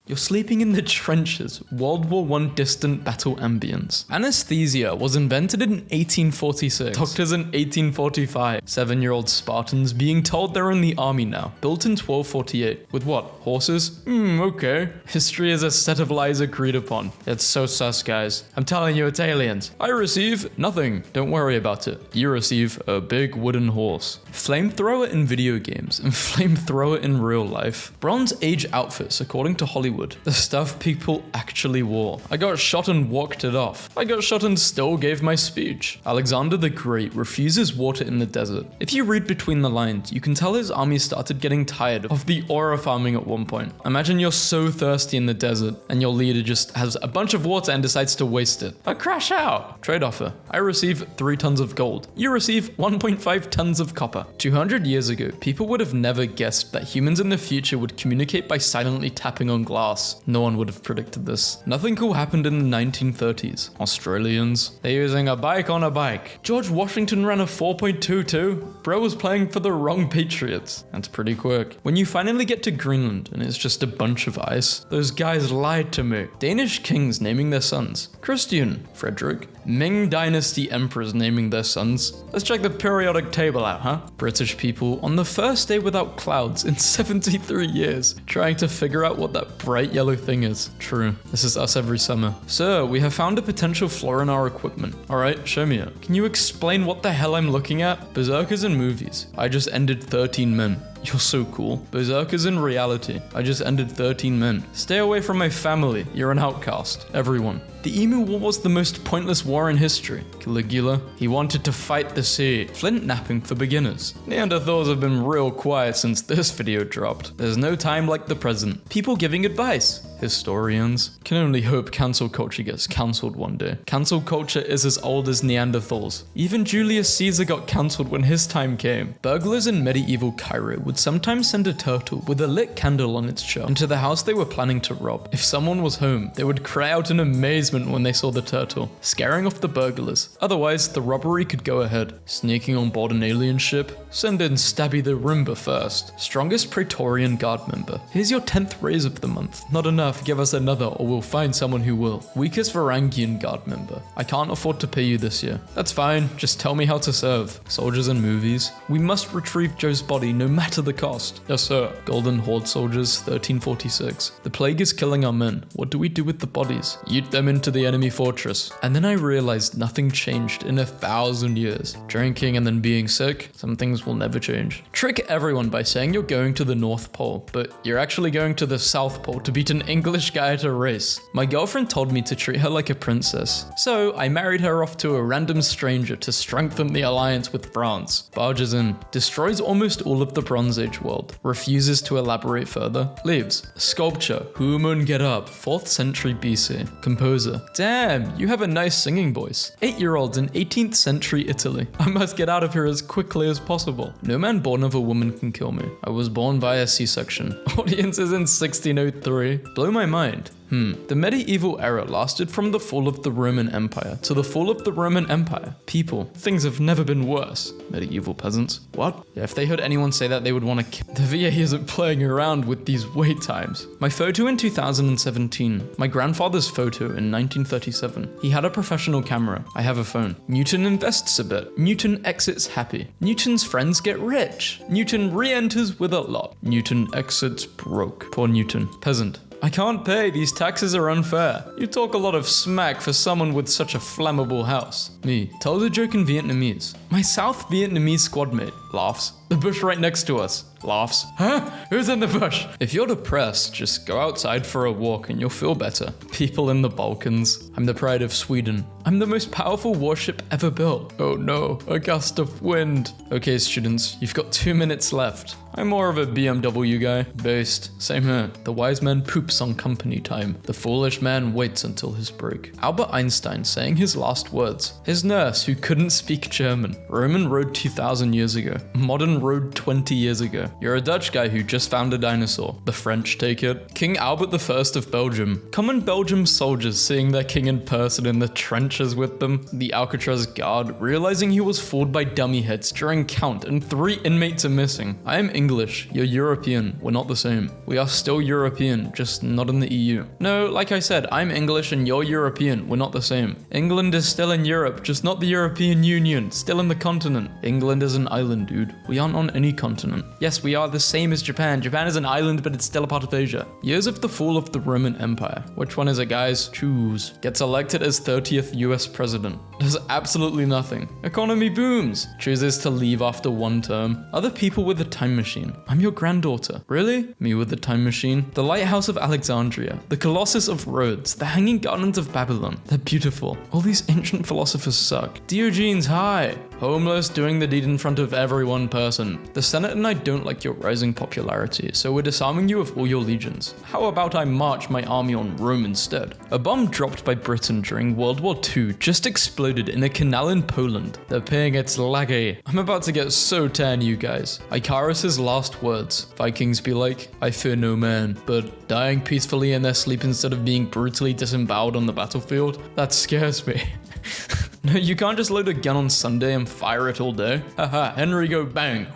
You're sleeping in the trenches, World War I distant battle ambience. Anesthesia was invented in 1846. Doctors in 1845. 7-year-old Spartans being told they're in the army now. Built in 1248. With what? Horses? Okay. History is a set of lies agreed upon. It's so sus, guys. I'm telling you, it's aliens. I receive nothing. Don't worry about it. You receive a big wooden horse. Flamethrower in video games and flamethrower in real life. Bronze Age outfits according to Hollywood. The stuff people actually wore. I got shot and walked it off. I got shot and still gave my speech. Alexander the Great refuses water in the desert. If you read between the lines, you can tell his army started getting tired of the aura farming at one point. Imagine you're so thirsty in the desert and your leader just has a bunch of water and decides to waste it. I crash out. Trade offer. I receive 3 tons of gold. You receive 1.5 tons of copper. 200 years ago, people would have never guessed that humans in the future would communicate by silently tapping on glass. No one would have predicted this. Nothing cool happened in the 1930s. Australians, they're using a bike on a bike. George Washington ran a 4.22. Bro was playing for the wrong Patriots. That's pretty quick. When you finally get to Greenland and it's just a bunch of ice, those guys lied to me. Danish kings naming their sons. Christian, Frederick. Ming Dynasty emperors naming their sons. Let's check the periodic table out, huh? British people on the first day without clouds in 73 years, trying to figure out what that bright yellow thing is. True. This is us every summer. Sir, we have found a potential flaw in our equipment. Alright, show me it. Can you explain what the hell I'm looking at? Berserkers in movies. I just ended 13 men. You're so cool. Berserkers in reality. I just ended 13 men. Stay away from my family. You're an outcast. Everyone. The Emu War was the most pointless war in history. Caligula, he wanted to fight the sea. Flint napping for beginners. Neanderthals have been real quiet since this video dropped. There's no time like the present. People giving advice. Historians. Can only hope cancel culture gets cancelled one day. Cancel culture is as old as Neanderthals. Even Julius Caesar got cancelled when his time came. Burglars in medieval Cairo would sometimes send a turtle with a lit candle on its shell into the house they were planning to rob. If someone was home, they would cry out in amazement when they saw the turtle, scaring off the burglars. Otherwise, the robbery could go ahead. Sneaking on board an alien ship? Send in Stabby the Roomba first. Strongest Praetorian Guard member. Here's your 10th raise of the month. Not enough, give us another or we'll find someone who will. Weakest Varangian Guard member. I can't afford to pay you this year. That's fine, just tell me how to serve. Soldiers in movies. We must retrieve Joe's body no matter the cost. Yes sir. Golden Horde soldiers, 1346. The plague is killing our men. What do we do with the bodies? Yeet them into the enemy fortress. And then I realized nothing changed in 1,000 years. Drinking and then being sick, some things will never change. Trick everyone by saying you're going to the North Pole, but you're actually going to the South Pole to beat an English guy at a race. My girlfriend told me to treat her like a princess, so I married her off to a random stranger to strengthen the alliance with France. Barges in, destroys almost all of the Bronze Age world, refuses to elaborate further, leaves. Sculpture, Human Get Up, 4th century BC. Composer, damn, you have a nice singing voice. 8-year-olds in 18th century Italy. I must get out of here as quickly as possible. No man born of a woman can kill me. I was born via C-section. Audiences in 1603. Blow my mind. The medieval era lasted from the fall of the Roman Empire to the fall of the Roman Empire. People, things have never been worse. Medieval peasants. What? Yeah, if they heard anyone say that, they would want to kill. The VA isn't playing around with these wait times. My photo in 2017. My grandfather's photo in 1937. He had a professional camera. I have a phone. Newton invests a bit. Newton exits happy. Newton's friends get rich. Newton re-enters with a lot. Newton exits broke. Poor Newton. Peasant. I can't pay, these taxes are unfair. You talk a lot of smack for someone with such a flammable house. Me, tell the joke in Vietnamese. My South Vietnamese squad mate laughs. The bush right next to us laughs. Huh? Who's in the bush? If you're depressed, just go outside for a walk and you'll feel better. People in the Balkans. I'm the pride of Sweden. I'm the most powerful warship ever built. Oh no, a gust of wind. Okay, students, you've got 2 minutes left. I'm more of a BMW guy. Based. Same here. The wise man poops on company time. The foolish man waits until his break. Albert Einstein saying his last words. His nurse who couldn't speak German. Roman road 2,000 years ago. Modern road 20 years ago. You're a Dutch guy who just found a dinosaur. The French take it. King Albert I of Belgium. Common Belgium soldiers seeing their king in person in the trenches with them. The Alcatraz guard realizing he was fooled by dummy heads during count and 3 inmates are missing. I am English, you're European, we're not the same. We are still European, just not in the EU. No, like I said, I'm English and you're European, we're not the same. England is still in Europe, just not the European Union, still in the continent. England is an island, dude. We aren't on any continent. Yes, we are the same as Japan. Japan is an island, but it's still a part of Asia. Years of the fall of the Roman Empire. Which one is it, guys? Choose. Gets elected as 30th US president. Does absolutely nothing. Economy booms. Chooses to leave after one term. Other people with a time machine. I'm your granddaughter. Really? Me with the time machine. The Lighthouse of Alexandria. The Colossus of Rhodes. The Hanging Gardens of Babylon. They're beautiful. All these ancient philosophers suck. Diogenes, hi. Homeless, doing the deed in front of every one person. The Senate and I don't like your rising popularity, so we're disarming you of all your legions. How about I march my army on Rome instead? A bomb dropped by Britain during World War II just exploded in a canal in Poland. They're paying its laggy. I'm about to get so tan, you guys. Icarus's last words. Vikings be like, I fear no man, but dying peacefully in their sleep instead of being brutally disemboweled on the battlefield? That scares me. No, you can't just load a gun on Sunday and fire it all day. Haha, Henry go bang.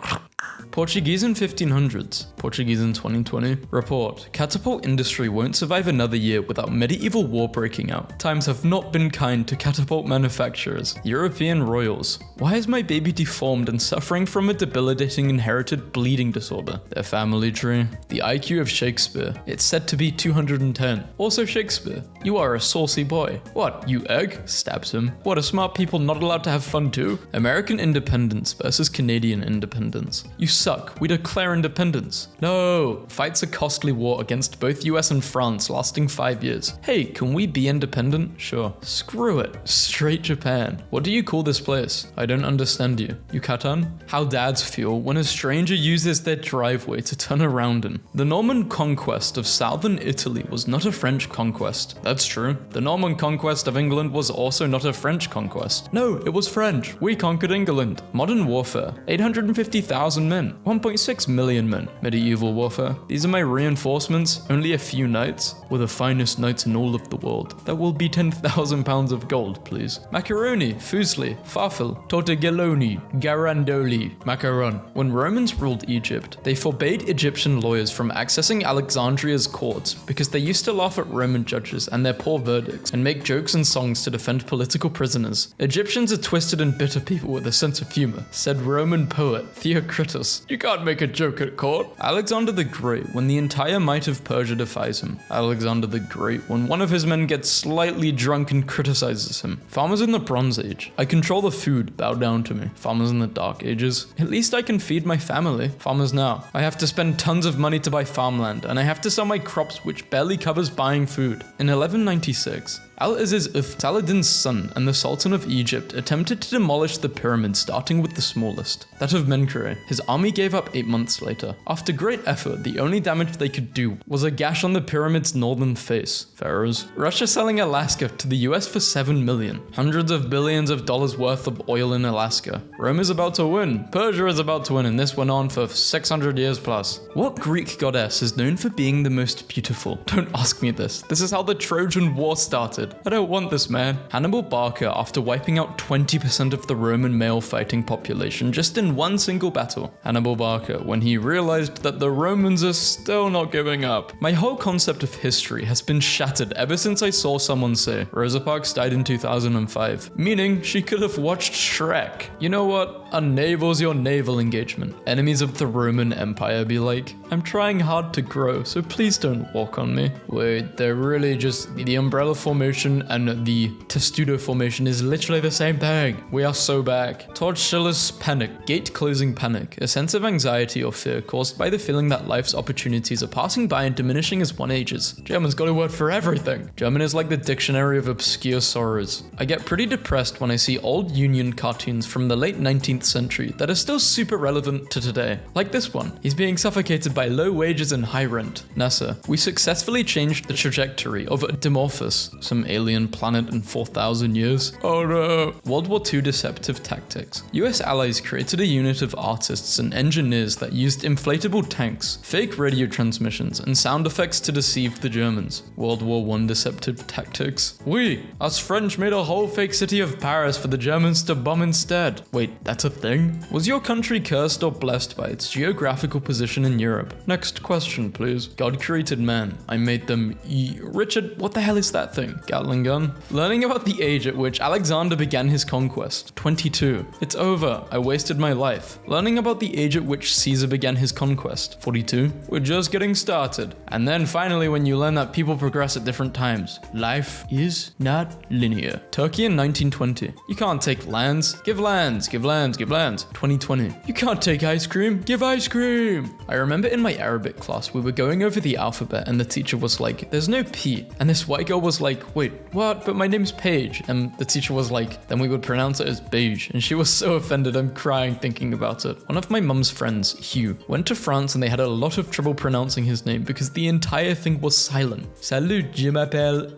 Portuguese in 1500s, Portuguese in 2020. Report, catapult industry won't survive another year without medieval war breaking out. Times have not been kind to catapult manufacturers. European royals. Why is my baby deformed and suffering from a debilitating inherited bleeding disorder? Their family tree. The IQ of Shakespeare. It's said to be 210. Also Shakespeare. You are a saucy boy. What, you egg? Stabs him. What, are smart people not allowed to have fun too? American independence versus Canadian independence. You suck. We declare independence. No. Fights a costly war against both US and France lasting 5 years. Hey, can we be independent? Sure. Screw it. Straight Japan. What do you call this place? I don't understand you. Yucatan? How dads feel when a stranger uses their driveway to turn around in. The Norman conquest of southern Italy was not a French conquest. That's true. The Norman conquest of England was also not a French conquest. No, it was French. We conquered England. Modern warfare. 850,000 men. 1.6 million men. Medieval warfare. These are my reinforcements. Only a few knights. We're the finest knights in all of the world. That will be 10,000 pounds of gold, please. Macaroni, fusli, farfel, tortelloni, garandoli, macaron. When Romans ruled Egypt, they forbade Egyptian lawyers from accessing Alexandria's courts because they used to laugh at Roman judges and their poor verdicts and make jokes and songs to defend political prisoners. Egyptians are twisted and bitter people with a sense of humor, said Roman poet Theocritus. You can't make a joke at court. Alexander the Great, when the entire might of Persia defies him. Alexander the Great, when one of his men gets slightly drunk and criticizes him. Farmers in the Bronze Age. I control the food, bow down to me. Farmers in the Dark Ages. At least I can feed my family. Farmers now. I have to spend tons of money to buy farmland, and I have to sell my crops which barely covers buying food. In 1196, Al-Aziz Uth, Saladin's son and the Sultan of Egypt, attempted to demolish the pyramids starting with the smallest, that of Menkaure. His army gave up 8 months later. After great effort, the only damage they could do was a gash on the pyramid's northern face. Pharaohs. Russia selling Alaska to the US for $7 million. Hundreds of billions of dollars worth of oil in Alaska. Rome is about to win. Persia is about to win, and this went on for 600 years plus. What Greek goddess is known for being the most beautiful? Don't ask me this. This is how the Trojan War started. I don't want this, man. Hannibal Barca, after wiping out 20% of the Roman male fighting population just in one single battle. Hannibal Barca, when he realized that the Romans are still not giving up. My whole concept of history has been shattered ever since I saw someone say Rosa Parks died in 2005, meaning she could have watched Shrek. You know what? A naval's your naval engagement. Enemies of the Roman Empire be like, I'm trying hard to grow, so please don't walk on me. Wait, they're really just the umbrella formation and the testudo formation is literally the same thing. We are so back. Todd Schiller's panic, gate closing panic, a sense of anxiety or fear caused by the feeling that life's opportunities are passing by and diminishing as one ages. German's got a word for everything. German is like the dictionary of obscure sorrows. I get pretty depressed when I see old Union cartoons from the late 19th century that are still super relevant to today. Like this one. He's being suffocated by by low wages and high rent. NASA, we successfully changed the trajectory of Dimorphos, some alien planet in 4,000 years. Oh no. World War II deceptive tactics. US allies created a unit of artists and engineers that used inflatable tanks, fake radio transmissions, and sound effects to deceive the Germans. World War I deceptive tactics. We, us French, made a whole fake city of Paris for the Germans to bomb instead. Wait, that's a thing? Was your country cursed or blessed by its geographical position in Europe? Next question, please. God created man. I made them Richard, what the hell is that thing? Gatling gun? Learning about the age at which Alexander began his conquest. 22. It's over. I wasted my life. Learning about the age at which Caesar began his conquest. 42. We're just getting started. And then finally when you learn that people progress at different times. Life is not linear. Turkey in 1920. You can't take lands. Give lands. Give lands. Give lands. 2020. You can't take ice cream. Give ice cream. I remember in my Arabic class we were going over the alphabet and the teacher was like, there's no P. And this white girl was like, wait, what? But my name's Paige. And the teacher was like, then we would pronounce it as beige. And she was so offended, I'm crying thinking about it. One of my mum's friends, Hugh, went to France and they had a lot of trouble pronouncing his name because the entire thing was silent. Salut, je m'appelle.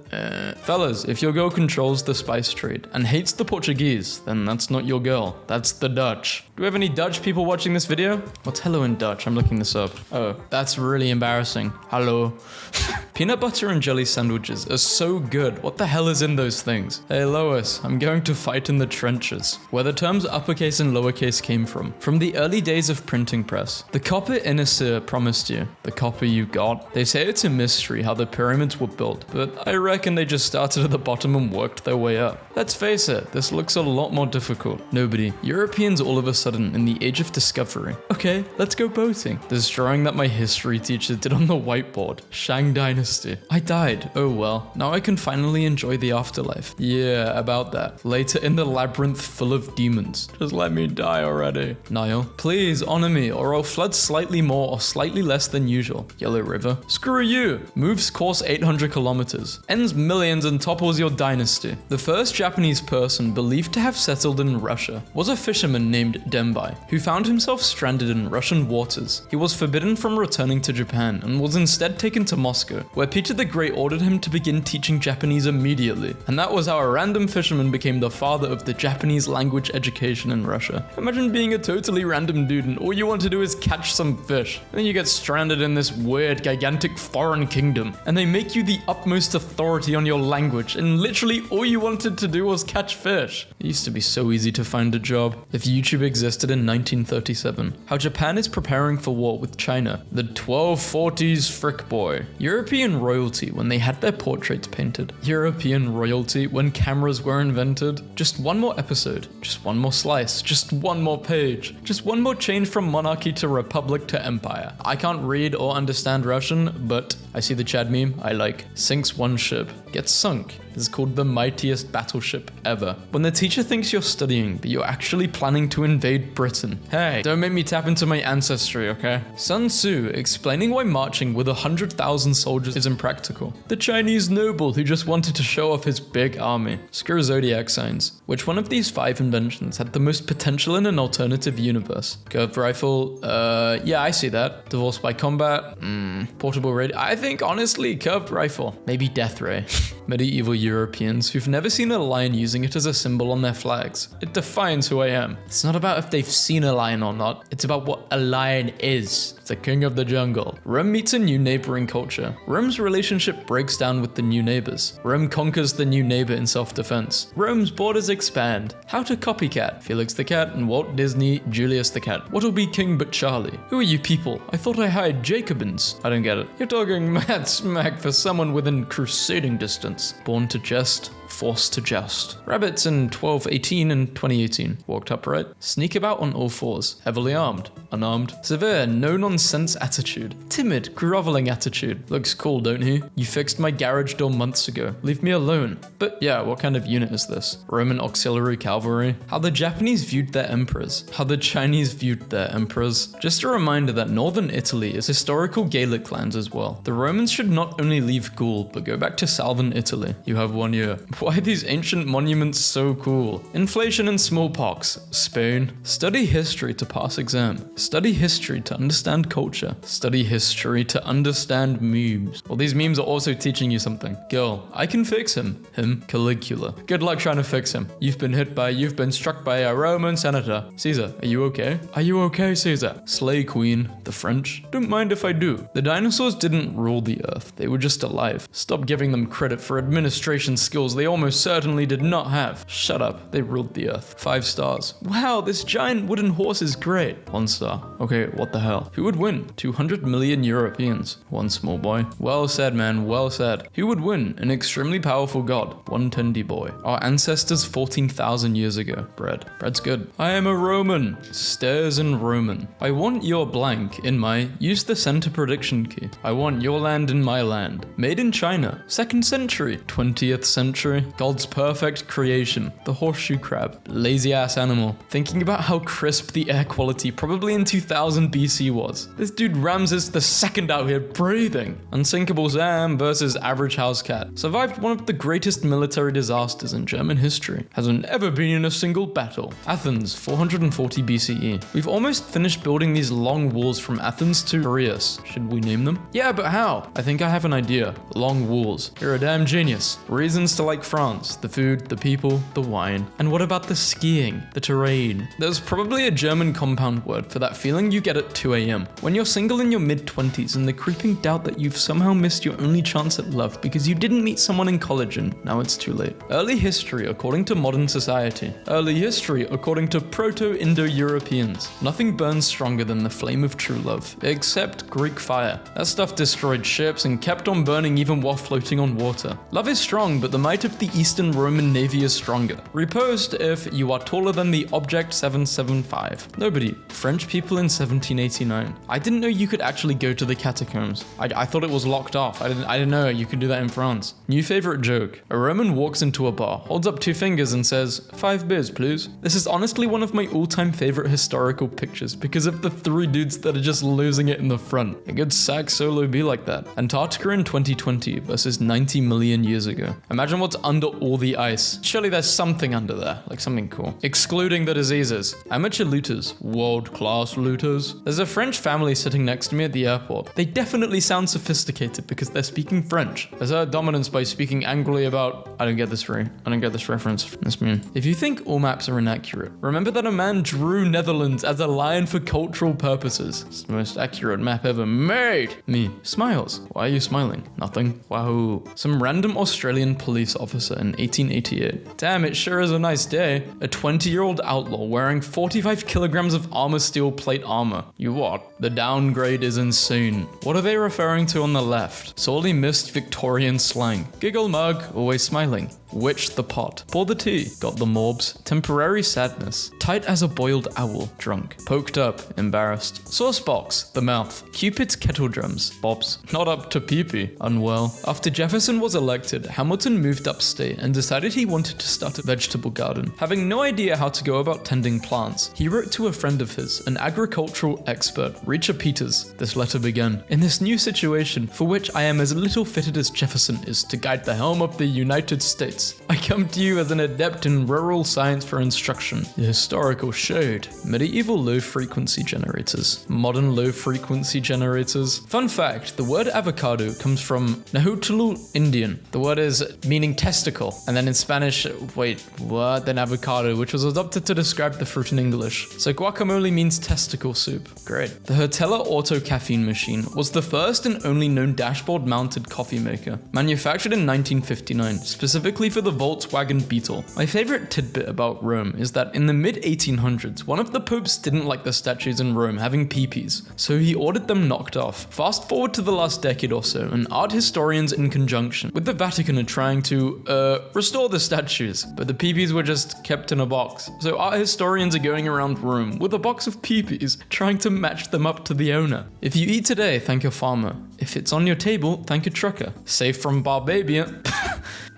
Fellas, if your girl controls the spice trade and hates the Portuguese, then that's not your girl. That's the Dutch. Do we have any Dutch people watching this video? What's hello in Dutch? I'm looking this up. Oh, that's really embarrassing. Hello. Peanut butter and jelly sandwiches are so good. What the hell is in those things? Hey Lois, I'm going to fight in the trenches. Where the terms uppercase and lowercase came from. From the early days of printing press. The copper Innisir promised you. The copper you got. They say it's a mystery how the pyramids were built, but I reckon they just started at the bottom and worked their way up. Let's face it, this looks a lot more difficult. Nobody. Europeans all of a sudden in the age of discovery. Okay, let's go boating. This drawing that my history teacher did on the whiteboard. Shang Dynasty. I died. Oh well. Now I can finally enjoy the afterlife. Yeah, about that. Later in the labyrinth full of demons. Just let me die already. Nile. Please honor me or I'll flood slightly more or slightly less than usual. Yellow River. Screw you. Moves course 800 kilometers. Ends millions and topples your dynasty. The first Japanese person believed to have settled in Russia was a fisherman named Dembai, who found himself stranded in Russian waters. He was forbidden from returning to Japan and was instead taken to Moscow, where Peter the Great ordered him to begin teaching Japanese immediately. And that was how a random fisherman became the father of the Japanese language education in Russia. Imagine being a totally random dude and all you want to do is catch some fish. And then you get stranded in this weird, gigantic foreign kingdom, and they make you the utmost authority on your language, and literally all you wanted to do was catch fish. It used to be so easy to find a job. If YouTube existed in 1937. How Japan is preparing for war with China. The 1240s frick boy. European royalty when they had their portraits painted. European royalty when cameras were invented. Just one more episode. Just one more slice. Just one more page. Just one more change from monarchy to republic to empire. I can't read or understand Russian, but I see the Chad meme. I like. Sinks one ship. Gets sunk. This is called the mightiest battleship ever. When the teacher thinks you're studying, but you're actually planning to invade Britain. Hey, don't make me tap into my ancestry, okay? Sun Tzu explaining why marching with 100,000 soldiers is impractical. The Chinese noble who just wanted to show off his big army. Screw zodiac signs. Which one of these 5 inventions had the most potential in an alternative universe? Curved rifle, yeah, I see that. Divorce by combat, portable radio. I think honestly, curved rifle. Maybe death ray. Medieval Europeans who've never seen a lion using it as a symbol on their flags. It defines who I am. It's not about if they've seen a lion or not, it's about what a lion is. The king of the jungle. Rome meets a new neighboring culture. Rome's relationship breaks down with the new neighbors. Rome conquers the new neighbor in self-defense. Rome's borders expand. How to copycat Felix the Cat and Walt Disney, Julius the Cat. What'll be king but Charlie? Who are you people? I thought I hired Jacobins. I don't get it. You're talking mad smack for someone within crusading distance. Born to jest, forced to joust. Rabbits in 1218 and 2018. Walked upright. Sneak about on all fours. Heavily armed. Unarmed. Severe, no-nonsense attitude. Timid, groveling attitude. Looks cool, don't he? You fixed my garage door months ago. Leave me alone. But yeah, what kind of unit is this? Roman auxiliary cavalry? How the Japanese viewed their emperors. How the Chinese viewed their emperors. Just a reminder that northern Italy is historical Gaelic lands as well. The Romans should not only leave Gaul, but go back to southern Italy. You have 1 year. Why are these ancient monuments so cool? Inflation and smallpox. Spain. Study history to pass exam. Study history to understand culture. Study history to understand memes. Well, these memes are also teaching you something. Girl, I can fix him. Caligula. Good luck trying to fix him. You've been struck by a Roman senator. Caesar, are you okay? Are you okay, Caesar? Slay queen. The French? Don't mind if I do. The dinosaurs didn't rule the earth. They were just alive. Stop giving them credit for administration skills they almost certainly did not have. Shut up. They ruled the earth. 5 stars. Wow, this giant wooden horse is great. 1 star. Okay, what the hell? Who would win? 200 million Europeans. 1 small boy. Well said, man. Well said. Who would win? An extremely powerful god. 1 tendy boy. Our ancestors 14,000 years ago. Bread. Bread's good. I am a Roman. Stairs and Roman. I want your blank in my use the center prediction key. I want your land in my land. Made in China. 2nd century. 20th century. God's perfect creation. The horseshoe crab. Lazy ass animal. Thinking about how crisp the air quality probably in 2000 BC was. This dude Ramses II out here breathing. Unsinkable Sam versus average house cat. Survived one of the greatest military disasters in German history. Hasn't ever been in a single battle. Athens, 440 BCE. We've almost finished building these long walls from Athens to Piraeus. Should we name them? Yeah, but how? I think I have an idea. Long walls. You're a damn genius. Reasons to like France. The food, the people, the wine. And what about the skiing? The terrain? There's probably a German compound word for that feeling you get at 2 a.m. when you're single in your mid-20s and the creeping doubt that you've somehow missed your only chance at love because you didn't meet someone in college and now it's too late. Early history according to modern society. Early history according to Proto-Indo-Europeans. Nothing burns stronger than the flame of true love, except Greek fire. That stuff destroyed ships and kept on burning even while floating on water. Love is strong, but the might of the Eastern Roman Navy is stronger. Reposed if you are taller than the object 775. Nobody. French people in 1789. I didn't know you could actually go to the catacombs. I thought it was locked off. I didn't know you could do that in France. New favorite joke. A Roman walks into a bar, holds up 2 fingers and says, 5 beers, please. This is honestly one of my all-time favorite historical pictures because of the 3 dudes that are just losing it in the front. A good sax solo be like that. Antarctica in 2020 versus 90 million years ago. Imagine what's under all the ice. Surely there's something under there, like something cool. Excluding the diseases. Amateur looters. World-class looters. There's a French family sitting next to me at the airport. They definitely sound sophisticated because they're speaking French. Assert dominance by speaking angrily about... I don't get this reference. That's mean. If you think all maps are inaccurate, remember that a man drew Netherlands as a lion for cultural purposes. It's the most accurate map ever made. Me. Smiles. Why are you smiling? Nothing. Wow. Some random Australian police officer in 1888. Damn, it sure is a nice day. A 20-year-old outlaw wearing 45 kilograms of armor steel plate armor. You what? The downgrade is insane. What are they referring to on the left? Sorely missed Victorian slang. Giggle mug, always smiling. Witch the pot. Pour the tea. Got the morbs. Temporary sadness. Tight as a boiled owl. Drunk. Poked up. Embarrassed. Sauce box. The mouth. Cupid's kettle drums. Bobs. Not up to pee-pee. Unwell. After Jefferson was elected, Hamilton moved upstate and decided he wanted to start a vegetable garden. Having no idea how to go about tending plants, he wrote to a friend of his, an agricultural expert, Richard Peters. This letter began, "In this new situation, for which I am as little fitted as Jefferson is to guide the helm of the United States, I come to you as an adept in rural science for instruction. The historical showed medieval low-frequency generators, modern low-frequency generators. Fun fact, the word avocado comes from Nahuatl Indian. The word is meaning testicle, and then in Spanish, then avocado, which was adopted to describe the fruit in English. So guacamole means testicle soup. Great. The Hertella Auto Caffeine machine was the first and only known dashboard-mounted coffee maker, manufactured in 1959, specifically for the Volkswagen Beetle. My favorite tidbit about Rome is that in the mid-1800s, one of the popes didn't like the statues in Rome having peepees, so he ordered them knocked off. Fast forward to the last decade or so, and art historians in conjunction with the Vatican are trying to, restore the statues, but the peepees were just kept in a box. So art historians are going around Rome with a box of peepees, trying to match them up to the owner. If you eat today, thank your farmer. If it's on your table, thank your trucker. Safe from Barbabian.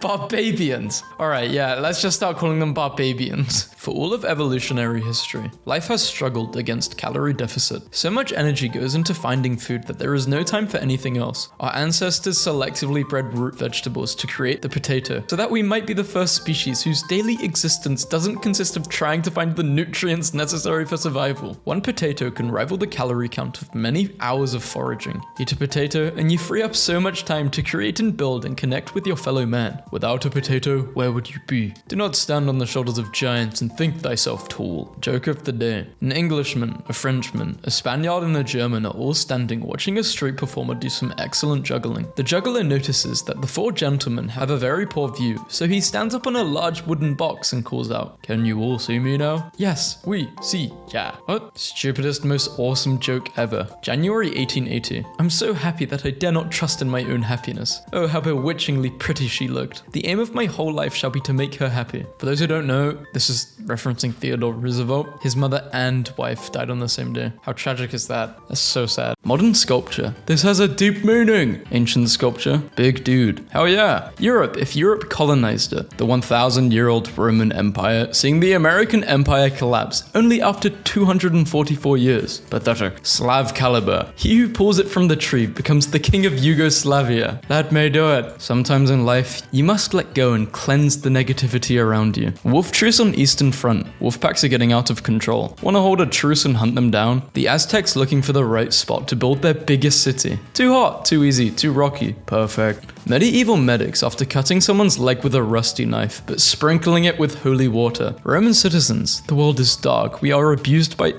Barbabians. Alright, yeah, let's just start calling them Barbabians. For all of evolutionary history, life has struggled against calorie deficit. So much energy goes into finding food that there is no time for anything else. Our ancestors selectively bred root vegetables to create the potato, so that we might be the first species whose daily existence doesn't consist of trying to find the nutrients necessary for survival. One potato can rival the calorie count of many hours of foraging. Eat a potato and you free up so much time to create and build and connect with your fellow man. Without a potato, where would you be? Do not stand on the shoulders of giants and think thyself tall. Joke of the day. An Englishman, a Frenchman, a Spaniard and a German are all standing watching a street performer do some excellent juggling. The juggler notices that the four gentlemen have a very poor view, so he stands up on a large wooden box and calls out, "Can you all see me now?" "Yes, oui, si, yeah." What? Stupidest, most awesome joke ever. January 1880. I'm so happy that I dare not trust in my own happiness. Oh, how bewitchingly pretty she looked. The aim of my whole life shall be to make her happy. For those who don't know, this is referencing Theodore Roosevelt. His mother and wife died on the same day. How tragic is that? That's so sad. Modern sculpture. This has a deep meaning. Ancient sculpture. Big dude. Hell yeah. Europe, if Europe colonized it. The 1,000-year-old Roman Empire, seeing the American Empire collapse only after 244 years. Pathetic. Slav caliber. He who pulls it from the tree becomes the king of Yugoslavia. That may do it. Sometimes in life, you must let go and cleanse the negativity around you. Wolf truce on Eastern Front. Wolf packs are getting out of control. Want to hold a truce and hunt them down? The Aztecs looking for the right spot to build their biggest city. Too hot, too easy, too rocky. Perfect. Medieval medics after cutting someone's leg with a rusty knife, but sprinkling it with holy water. Roman citizens. The world is dark. We are abused by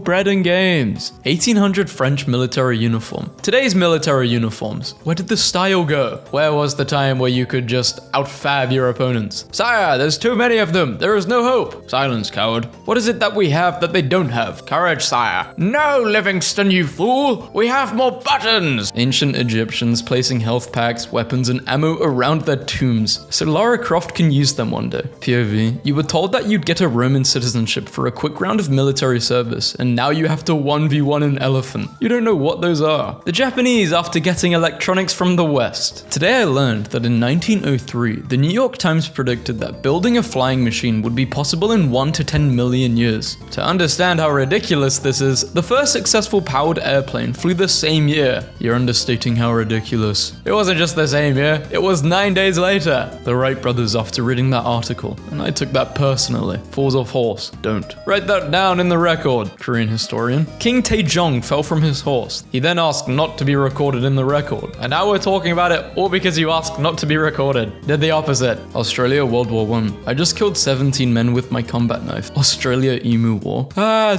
bread and games. 1800 French military uniform. Today's military uniforms. Where did the style go? Where was the time where you could just outfab your opponents? Sire, there's too many of them. There is no hope. Silence, coward. What is it that we have that they don't have? Courage, sire. No, Livingston, you fool. We have more buttons. Ancient Egyptians placing health packs, weapons and ammo around their tombs, so Lara Croft can use them one day. POV, you were told that you'd get a Roman citizenship for a quick round of military service, and now you have to 1v1 an elephant. You don't know what those are. The Japanese after getting electronics from the West. Today I learned that in 1903, the New York Times predicted that building a flying machine would be possible in 1 to 10 million years. To understand how ridiculous this is, the first successful powered airplane flew the same year. You're understating how ridiculous. It wasn't just the same year, it was 9 days later. The Wright brothers after reading that article, and I took that personally. Falls off horse, don't. Write that down in the record. Korean historian. King Taejong fell from his horse. He then asked not to be recorded in the record. And now we're talking about it all because you asked not to be recorded. Did the opposite. Australia, World War I. I just killed 17 men with my combat knife. Australia, Emu War.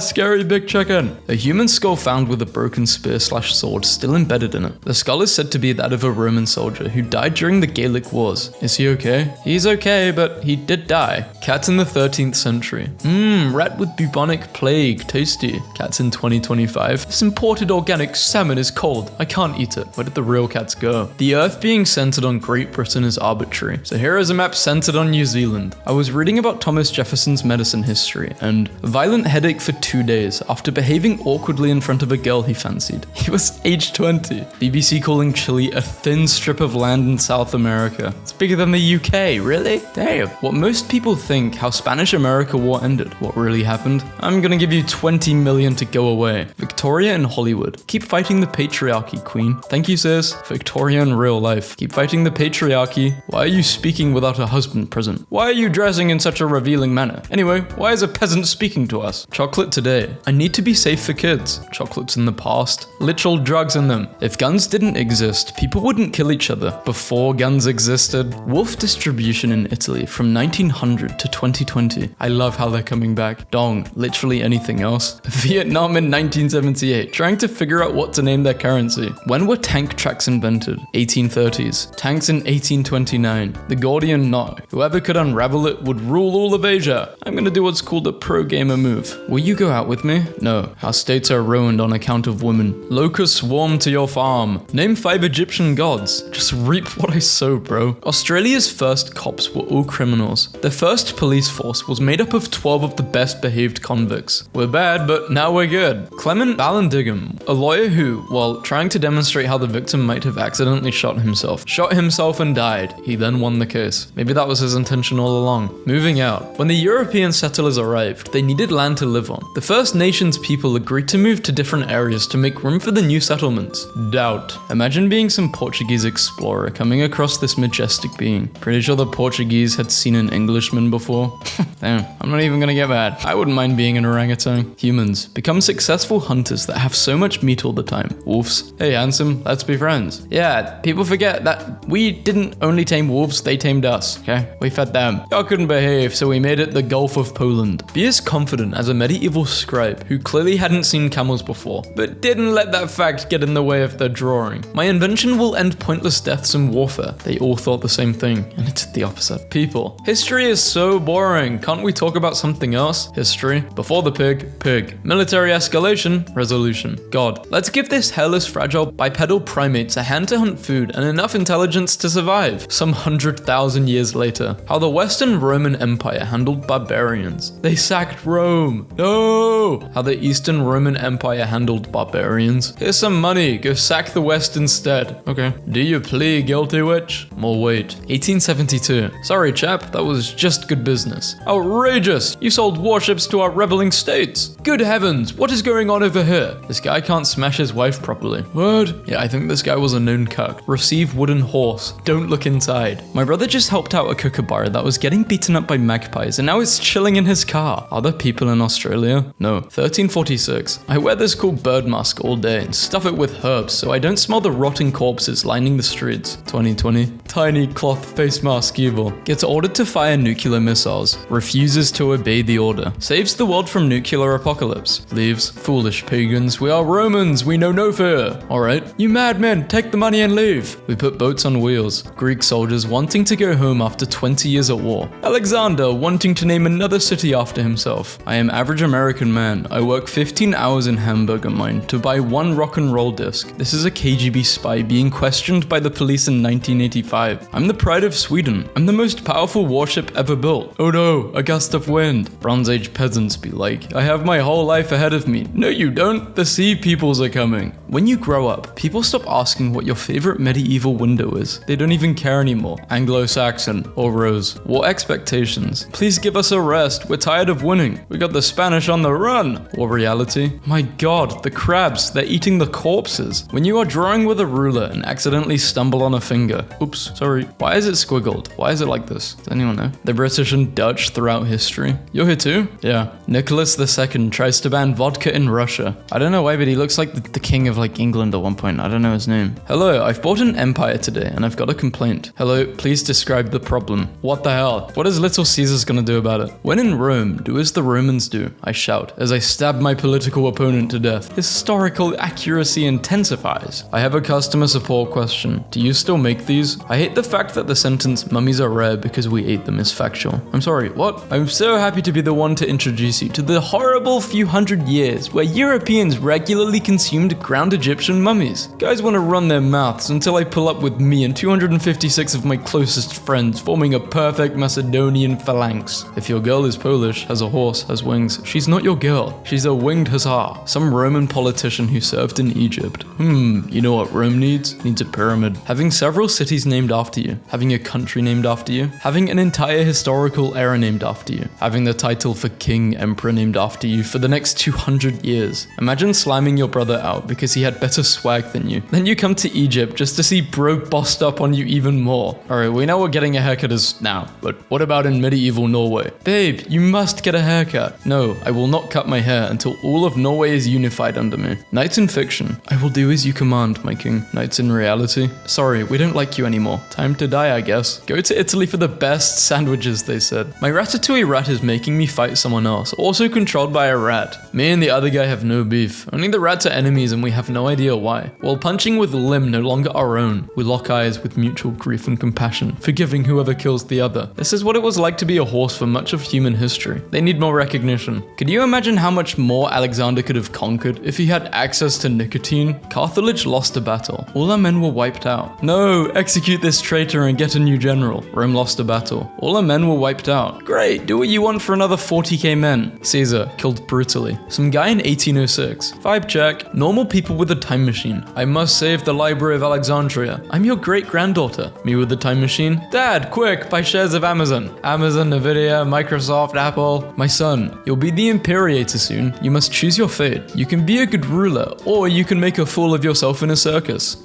Scary big chicken. A human skull found with a broken spear/sword still embedded in it. The skull is said to be that of a Roman soldier who died during the Gaelic Wars. Is he okay? He's okay, but he did die. Cats in the 13th century. Rat with bubonic plague. Tasty. Cats in 2025. This imported organic salmon is cold. I can't eat it. Where did the real cats go? The Earth being centered on Great Britain is arbitrary. So here is a map centered on New Zealand. I was reading about Thomas Jefferson's medicine history and violent headache for 2 days after behaving awkwardly in front of a girl he fancied. He was age 20. BBC calling Chile a thin strip of land in South America. It's bigger than the UK, really? Damn. What most people think how Spanish-America War ended. What really happened? I'm gonna give you 20 million to go away. Victoria in Hollywood. Keep fighting the patriarchy, queen. Thank you, sis. Victoria in real life. Keep fighting the patriarchy. Why are you speaking without a husband present? Why are you dressing in such a revealing manner? Anyway, why is a peasant speaking to us? Chocolate today. I need to be safe for kids. Chocolates in the past. Literal drugs in them. If guns didn't exist, people wouldn't kill each other. Before guns existed. Wolf distribution in Italy from 1900 to 2020. I love how they're coming back. Dong. Literally anything else. Vietnam in 1978. Trying to figure out what to name their currency. When were tank tracks invented? 1830s. Tanks in 1829. The Gordian knot. Whoever could unravel it would rule all of Asia. I'm gonna do what's called a pro-gamer move. Will you go out with me? No. Our states are ruined on account of women. Locusts swarm to your farm. Name 5 Egyptian gods. Just reap what I sow, bro. Australia's first cops were all criminals. The first first police force was made up of 12 of the best behaved convicts. We're bad, but now we're good. Clement Vallandigham, a lawyer who, while trying to demonstrate how the victim might have accidentally shot himself and died. He then won the case. Maybe that was his intention all along. Moving out. When the European settlers arrived, they needed land to live on. The First Nations people agreed to move to different areas to make room for the new settlements. Doubt. Imagine being some Portuguese explorer coming across this majestic being. Pretty sure the Portuguese had seen an Englishman before. Damn, I'm not even gonna get mad. I wouldn't mind being an orangutan. Humans become successful hunters that have so much meat all the time. Wolves. Hey, handsome, let's be friends. Yeah, people forget that we didn't only tame wolves, they tamed us, okay? We fed them. Y'all couldn't behave, so we made it the Gulf of Poland. Be as confident as a medieval scribe who clearly hadn't seen camels before, but didn't let that fact get in the way of their drawing. My invention will end pointless deaths and warfare. They all thought the same thing, and it's the opposite. People. History is so boring. Can't we talk about something else? History. Before the pig, pig. Military escalation, resolution. God. Let's give this hairless, fragile, bipedal primates a hand to hunt food and enough intelligence to survive. Some 100,000 years later. How the Western Roman Empire handled barbarians. They sacked Rome. No! How the Eastern Roman Empire handled barbarians. Here's some money. Go sack the West instead. Okay. Do you plead guilty, witch? More weight. 1872. Sorry, chap. That was just good business. Outrageous! You sold warships to our rebelling states. Good heavens, what is going on over here? This guy can't smash his wife properly. What? Yeah, I think this guy was a known cuck. Receive wooden horse. Don't look inside. My brother just helped out a kookaburra that was getting beaten up by magpies and now it's chilling in his car. Are there people in Australia? No. 1346. I wear this cool bird mask all day and stuff it with herbs so I don't smell the rotting corpses lining the streets. 2020. Tiny cloth face mask evil. Gets ordered to fire nuclear missiles. Refuses to obey the order. Saves the world from nuclear apocalypse. Leaves. Foolish pagans. We are Romans. We know no fear. Alright. You madmen, take the money and leave. We put boats on wheels. Greek soldiers wanting to go home after 20 years at war. Alexander wanting to name another city after himself. I am average American man. I work 15 hours in Hamburger mine to buy one rock and roll disc. This is a KGB spy being questioned by the police in 1985. I'm the pride of Sweden. I'm the most powerful warship ever built. Oh no, a gust of wind. Bronze Age peasants be like, I have my whole life ahead of me. No you don't. The sea peoples are coming. When you grow up, people stop asking what your favorite medieval window is. They don't even care anymore. Anglo-Saxon or Rose. What expectations? Please give us a rest. We're tired of winning. We got the Spanish on the run. Or reality? My god, the crabs, they're eating the corpses. When you are drawing with a ruler and accidentally stumble on a finger. Oops, sorry. Why is it squiggled? Why is it like this? Does anyone know? The British and Dutch throughout history. You're here too? Yeah. Nicholas II tries to ban vodka in Russia. I don't know why, but he looks like the king of like England at one point. I don't know his name. Hello, I've bought an empire today and I've got a complaint. Hello, please describe the problem. What the hell? What is Little Caesar's gonna do about it? When in Rome, do as the Romans do. I shout as I stab my political opponent to death. Historical accuracy intensifies. I have a customer support question. Do you still make these? I hate the fact that the sentence mummies are rare because we ate them is factual. I'm sorry, what? I'm so happy to be the one to introduce you to the horrible few hundred years where Europeans regularly consumed ground Egyptian mummies. Guys want to run their mouths until I pull up with me and 256 of my closest friends forming a perfect Macedonian phalanx. If your girl is Polish, has a horse, has wings, she's not your girl. She's a winged hussar. Some Roman politician who served in Egypt. You know what Rome needs? Needs a pyramid. Having several cities named after you. Having a country named after you. Having an entire historical era named after you. Having the title for king, emperor named after you for the next 200 years. Imagine slamming your brother out because he had better swag than you. Then you come to Egypt just to see bro bossed up on you even more. Alright, we know what getting a haircut is now, but what about in medieval Norway? Babe, you must get a haircut. No, I will not cut my hair until all of Norway is unified under me. Knights in fiction. I will do as you command, my king. Knights in reality. Sorry, we don't like you anymore. Time to die, I guess. Go to Italy for the best sandwiches, they said. My ratatouille rat is making me fight someone else, also controlled by a rat. Me and the other guy have no beef. Only the rats are enemies and we have no idea why. While punching with a limb no longer our own, we lock eyes with mutual grief and compassion, forgiving whoever kills the other. This is what it was like to be a horse for much of human history. They need more recognition. Could you imagine how much more Alexander could have conquered if he had access to nicotine? Carthage lost a battle. All our men were wiped out. No, execute this traitor and get a new general. Rome lost a battle. All our men were wiped out. Great, do what you want for another 40k men. Caesar, killed brutally. Some guy in 1806. Vibe check. Normal people with a time machine. I must save the Library of Alexandria. I'm your great-granddaughter. Me with the time machine. Dad, quick, buy shares of Amazon. Amazon, Nvidia, Microsoft, Apple. My son, you'll be the imperator soon. You must choose your fate. You can be a good ruler, or you can make a fool of yourself in a circus.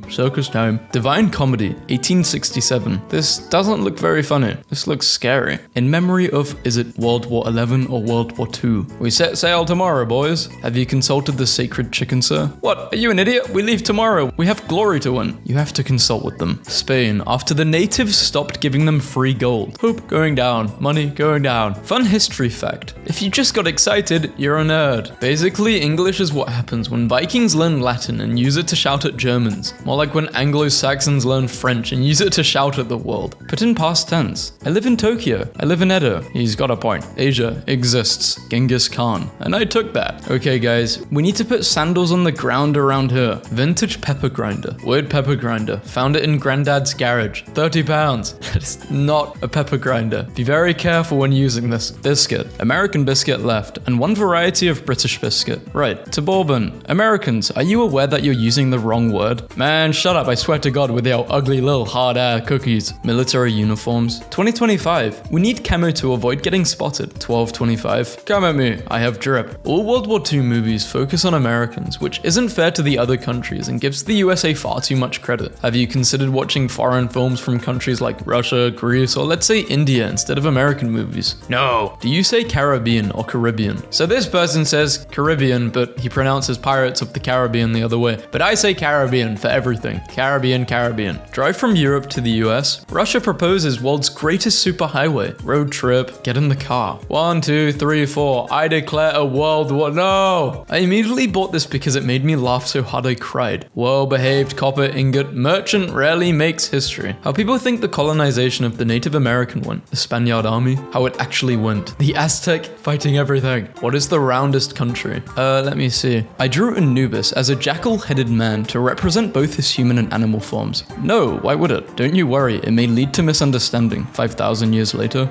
Circus time. Divine Comedy, 1867. This doesn't look very funny. This looks scary. In memory of, is it World War XI or World War II? We set sail tomorrow, boys. Have you consulted the sacred chicken, sir? What? Are you an idiot? We leave tomorrow. We have glory to win. You have to consult with them. Spain, after the natives stopped giving them free gold. Hope going down. Money going down. Fun history fact. If you just got excited, you're a nerd. Basically, English is what happens when Vikings learn Latin and use it to shout at Germans. More like when Anglo-Saxons learn French and use it to shout at the world. Put in past tense. I live in Tokyo. I live in Edo. He's got a point. Asia exists. Genghis Khan. And I took that. Okay, guys. We need to put sandals on the ground around here. Vintage pepper grinder. Wood pepper grinder. Found it in Granddad's garage. £30. That is not a pepper grinder. Be very careful when using this. Biscuit. American biscuit left. And one variety of British biscuit. Right. To Bourbon. Americans, are you aware that you're using the wrong word? Man, shut up. I swear to God with your ugly little hard air cookies. Military uniforms. 2025. We need camo to avoid getting spotted. 1225. Come at me. I have drip. All World War II movies focus on Americans, which isn't fair to the other countries and gives the USA far too much credit. Have you considered watching foreign films from countries like Russia, Greece, or let's say India instead of American movies? No. Do you say Caribbean or Caribbean? So this person says Caribbean, but he pronounces Pirates of the Caribbean the other way. But I say Caribbean for everything. Caribbean, Caribbean. Drive from Europe to the US. Russia proposes world's greatest superhighway. Road trip. Get in the car. 1, 2, 3, 4. I declare a world war. No! I immediately bought this because it made me laugh so hard I cried. Well-behaved copper ingot merchant rarely makes history. How people think the colonization of the Native American went. The Spaniard army. How it actually went. The Aztec fighting everything. What is the roundest country? Let me see. I drew Anubis as a jackal-headed man to represent both his human and animal forms. No, why would it? Don't you worry, it may lead to misunderstanding. 5,000 years later.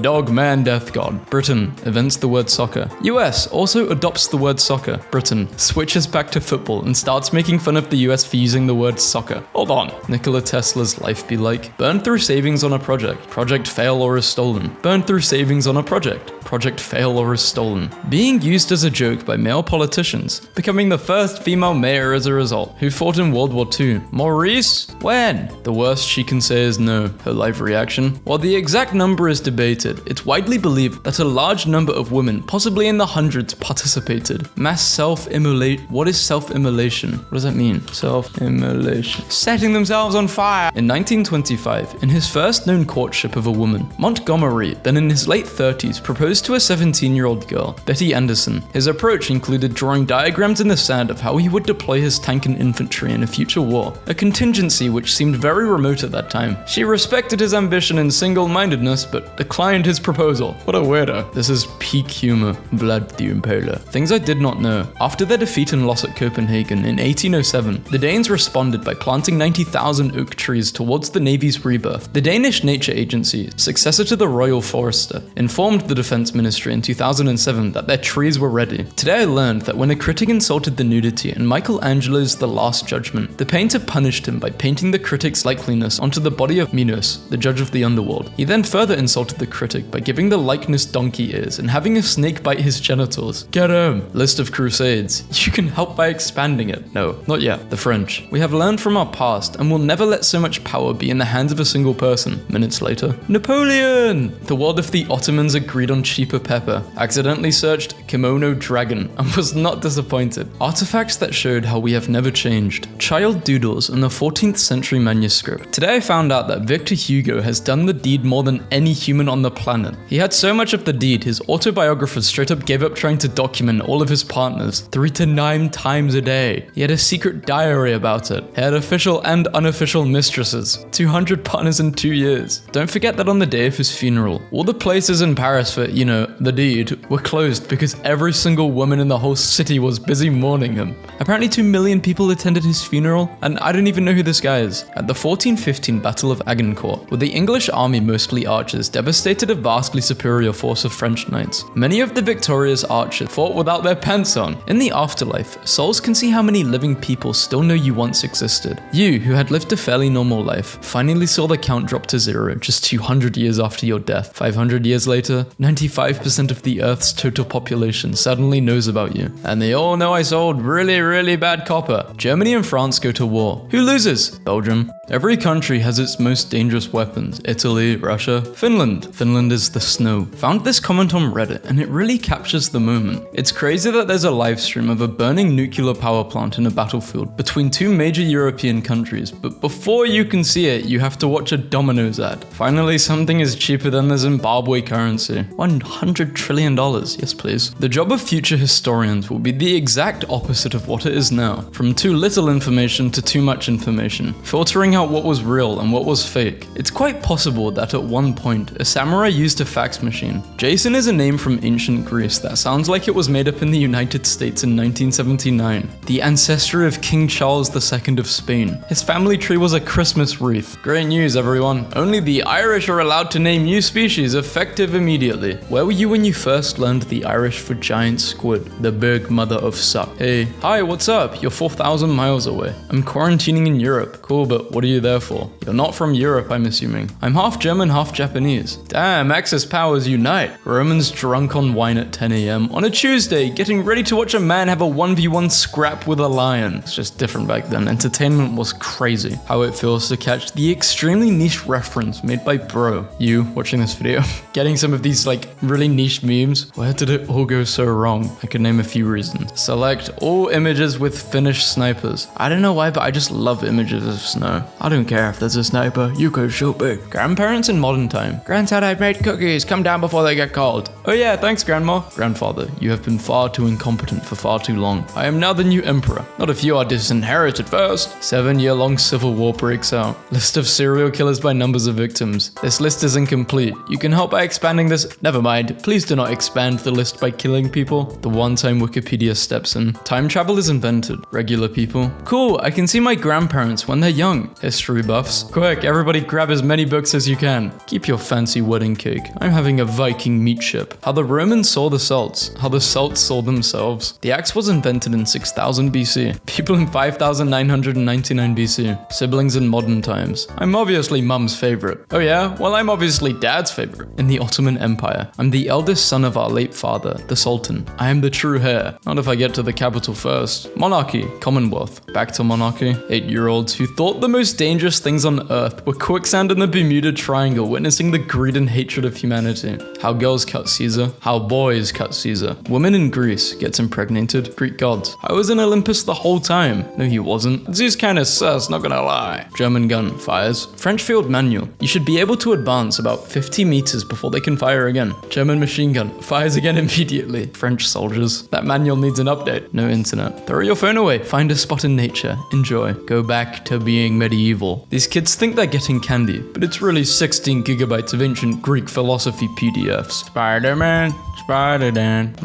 Dog, man, death god. Britain invents the word soccer. US also adopts the word soccer. Britain switches back to football and starts making fun of the US for using the word soccer. Hold on. Nikola Tesla's life be like. Burn through savings on a project. Project fail or is stolen. Burn through savings on a project. Project fail or is stolen. Being used as a joke by male politicians. Becoming the first female mayor as a result. Who fought in World War II? Maurice? When? The worst she can say is no. Her live reaction. While the exact number is debated, it's widely believed that a large number of women, possibly in the hundreds, participated. Mass self-immolate. What is self-immolation? What does that mean? Self-immolation. Setting themselves on fire. In 1925, in his first known courtship of a woman, Montgomery, then in his late 30s, proposed to a 17-year-old girl, Betty Anderson. His approach included drawing diagrams in the sand of how he would deploy his tank and infantry in a future war, a contingency which seemed very remote at that time. She respected his ambition and single-mindedness, but declined his proposal. What a weirdo. This is peak humor. Vlad the Impaler. Things I did not know. After their defeat and loss at Copenhagen in 1807, the Danes responded by planting 90,000 oak trees towards the Navy's rebirth. The Danish Nature Agency, successor to the Royal Forester, informed the Defense Ministry in 2007 that their trees were ready. Today I learned that when a critic insulted the nudity in Michelangelo's The Last Judgment, the painter punished him by painting the critic's likeness onto the body of Minos, the judge of the underworld. He then further insulted the critic by giving the likeness donkey ears and having a snake bite his genitals. Get him! List of crusades. You can help by expanding it. No, not yet. The French. We have learned from our past and will never let so much power be in the hands of a single person. Minutes later. Napoleon! The world of the Ottomans agreed on cheaper pepper, accidentally searched kimono dragon, and was not disappointed. Artifacts that showed how we have never changed. Child doodles in the 14th century manuscript. Today I found out that Victor Hugo has done the deed more than any human on the planet. He had so much of the deed, his autobiographers straight up gave up trying to document all of his partners 3 to 9 times a day. He had a secret diary about it. He had official and unofficial mistresses. 200 partners in 2 years. Don't forget that on the day of his funeral, all the places in Paris for, the deed, were closed because every single woman in the whole city was busy mourning him. Apparently 2 million people attended his funeral, and I don't even know who this guy is. At the 1415 Battle of Agincourt, where the English army most mostly archers, devastated a vastly superior force of French knights. Many of the victorious archers fought without their pants on. In the afterlife, souls can see how many living people still know you once existed. You, who had lived a fairly normal life, finally saw the count drop to 0 just 200 years after your death. 500 years later, 95% of the Earth's total population suddenly knows about you. And they all know I sold really bad copper. Germany and France go to war. Who loses? Belgium. Every country has its most dangerous weapons. Italy, Russia, Finland. Finland is the snow. Found this comment on Reddit and it really captures the moment. It's crazy that there's a live stream of a burning nuclear power plant in a battlefield between two major European countries, but before you can see it, you have to watch a Domino's ad. Finally, something is cheaper than the Zimbabwe currency. $100 trillion, yes please. The job of future historians will be the exact opposite of what it is now. From too little information to too much information, filtering out what was real and what was fake. It's quite possible that at one point, a samurai used a fax machine. Jason is a name from ancient Greece that sounds like it was made up in the United States in 1979. The ancestor of King Charles II of Spain. His family tree was a Christmas wreath. Great news, everyone. Only the Irish are allowed to name new species effective immediately. Where were you when you first learned the Irish for giant squid? The big mother of suck. Hey, hi, what's up? You're 4,000 miles away. I'm quarantining in Europe. Cool, but what are you there for? You're not from Europe, I'm assuming. I'm half German, half Japanese. Damn, Axis powers unite. Romans drunk on wine at 10 a.m. on a Tuesday, getting ready to watch a man have a 1v1 scrap with a lion. It's just different back then. Entertainment was crazy. How it feels to catch the extremely niche reference made by bro. You watching this video, getting some of these like really niche memes. Where did it all go so wrong? I could name a few reasons. Select all images with Finnish snipers. I don't know why, but I just love images of snow. I don't care if there's a sniper, you could shoot me. Grandparents in modern time. Granddad, I've made cookies, come down before they get cold. Oh yeah, thanks grandma. Grandfather, you have been far too incompetent for far too long. I am now the new emperor. Not if you are disinherited first. 7-year-long civil war breaks out. List of serial killers by numbers of victims. This list is incomplete. You can help by expanding this. Never mind, please do not expand the list by killing people. The one time Wikipedia steps in. Time travel is invented. Regular people. Cool, I can see my grandparents when they're young. History buffs. Quick, everybody grab as many books as you can. Keep your fancy wedding cake. I'm having a Viking meat ship. How the Romans saw the Celts. How the Celts saw themselves. The axe was invented in 6000 BC. People in 5999 BC. Siblings in modern times. I'm obviously mum's favorite. Oh yeah? Well, I'm obviously dad's favorite. In the Ottoman Empire, I'm the eldest son of our late father, the Sultan. I am the true heir. Not if I get to the capital first. Monarchy. Commonwealth. Back to monarchy. 8-year-olds who thought the most dangerous things on earth were quicksand and the Bermuda Triangle, witnessing the greed and hatred of humanity. How girls cut Caesar. How boys cut Caesar. Woman in Greece gets impregnated. Greek gods. I was in Olympus the whole time. No, he wasn't. Zeus kinda sus, not gonna lie. German gun fires. French field manual. You should be able to advance about 50 meters before they can fire again. German machine gun fires again immediately. French soldiers. That manual needs an update. No internet. Throw your phone away. Find a spot in nature. Enjoy. Go back to being medieval. These kids think they're getting candy, but it's really 16 gigabytes of ancient Greek philosophy PDFs. Spider-Man, Spider-Man.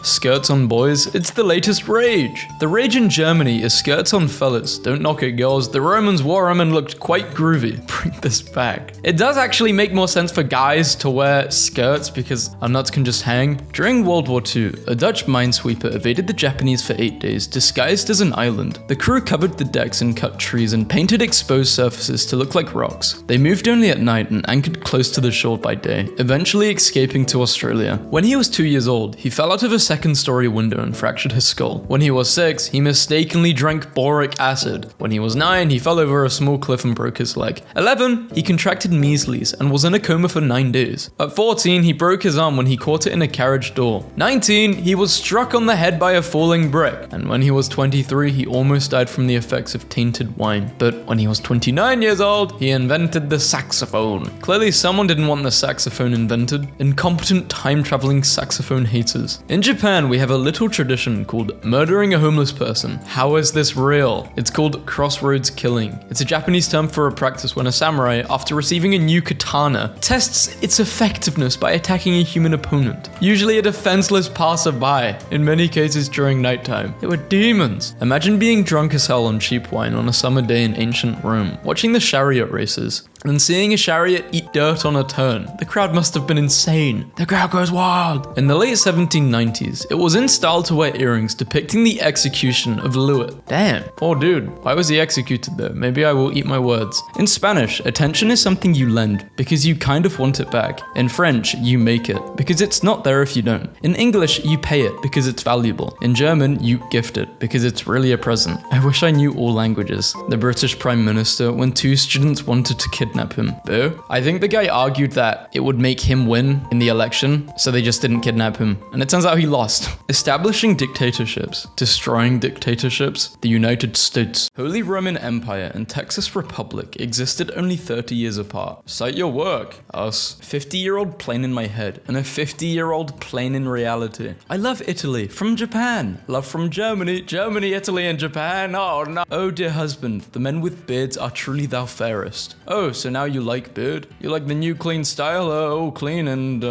Skirts on boys, it's the latest rage. The rage in Germany is skirts on fellas. Don't knock it, girls. The Romans wore them and looked quite groovy. Bring this back. It does actually make more sense for guys to wear skirts because our nuts can just hang. During World War II, a Dutch minesweeper evaded the Japanese for 8 days, disguised as an island. The crew covered the decks and cut trees and painted exposed surfaces to look like rocks. They moved only at night and anchored close to the shore by day, eventually escaping to Australia. When he was 2 years old, he fell out of a second-story window and fractured his skull. When he was 6, he mistakenly drank boric acid. When he was 9, he fell over a small cliff and broke his leg. 11, he contracted measles and was in a coma for 9 days. At 14, he broke his arm when he caught it in a carriage door. 19, he was struck on the head by a falling brick. And when he was 23, he almost died from the effects of tainted wine. But when he was 29 years old, he invented the saxophone. Clearly someone didn't want the saxophone invented. Incompetent time-traveling saxophone haters. In Japan, we have a little tradition called murdering a homeless person. How is this real? It's called crossroads killing. It's a Japanese term for a practice when a samurai, after receiving a new katana, tests its effectiveness by attacking a human opponent. Usually a defenseless passerby, in many cases during nighttime. They were demons. Imagine being drunk as hell on cheap wine on a summer day in ancient Rome, watching the chariot races. and seeing a chariot eat dirt on a turn. The crowd must have been insane. The crowd goes wild. In the late 1790s, it was in style to wear earrings depicting the execution of Louis. Damn, poor dude. Why was he executed though? Maybe I will eat my words. In Spanish, attention is something you lend because you kind of want it back. In French, you make it because it's not there if you don't. In English, you pay it because it's valuable. In German, you gift it because it's really a present. I wish I knew all languages. The British Prime Minister when 2 students wanted to kidnap him. Boo? I think the guy argued that it would make him win in the election, so they just didn't kidnap him. And it turns out he lost. Establishing dictatorships, destroying dictatorships, the United States. Holy Roman Empire and Texas Republic existed only 30 years apart. Cite your work. Us. 50-year-old plane in my head and a 50-year-old plane in reality. I love Italy. From Japan. Love from Germany. Germany, Italy, and Japan. Oh no. Oh dear husband, the men with beards are truly thou fairest. Oh, so now you like beard? You like the new clean style? Oh, clean and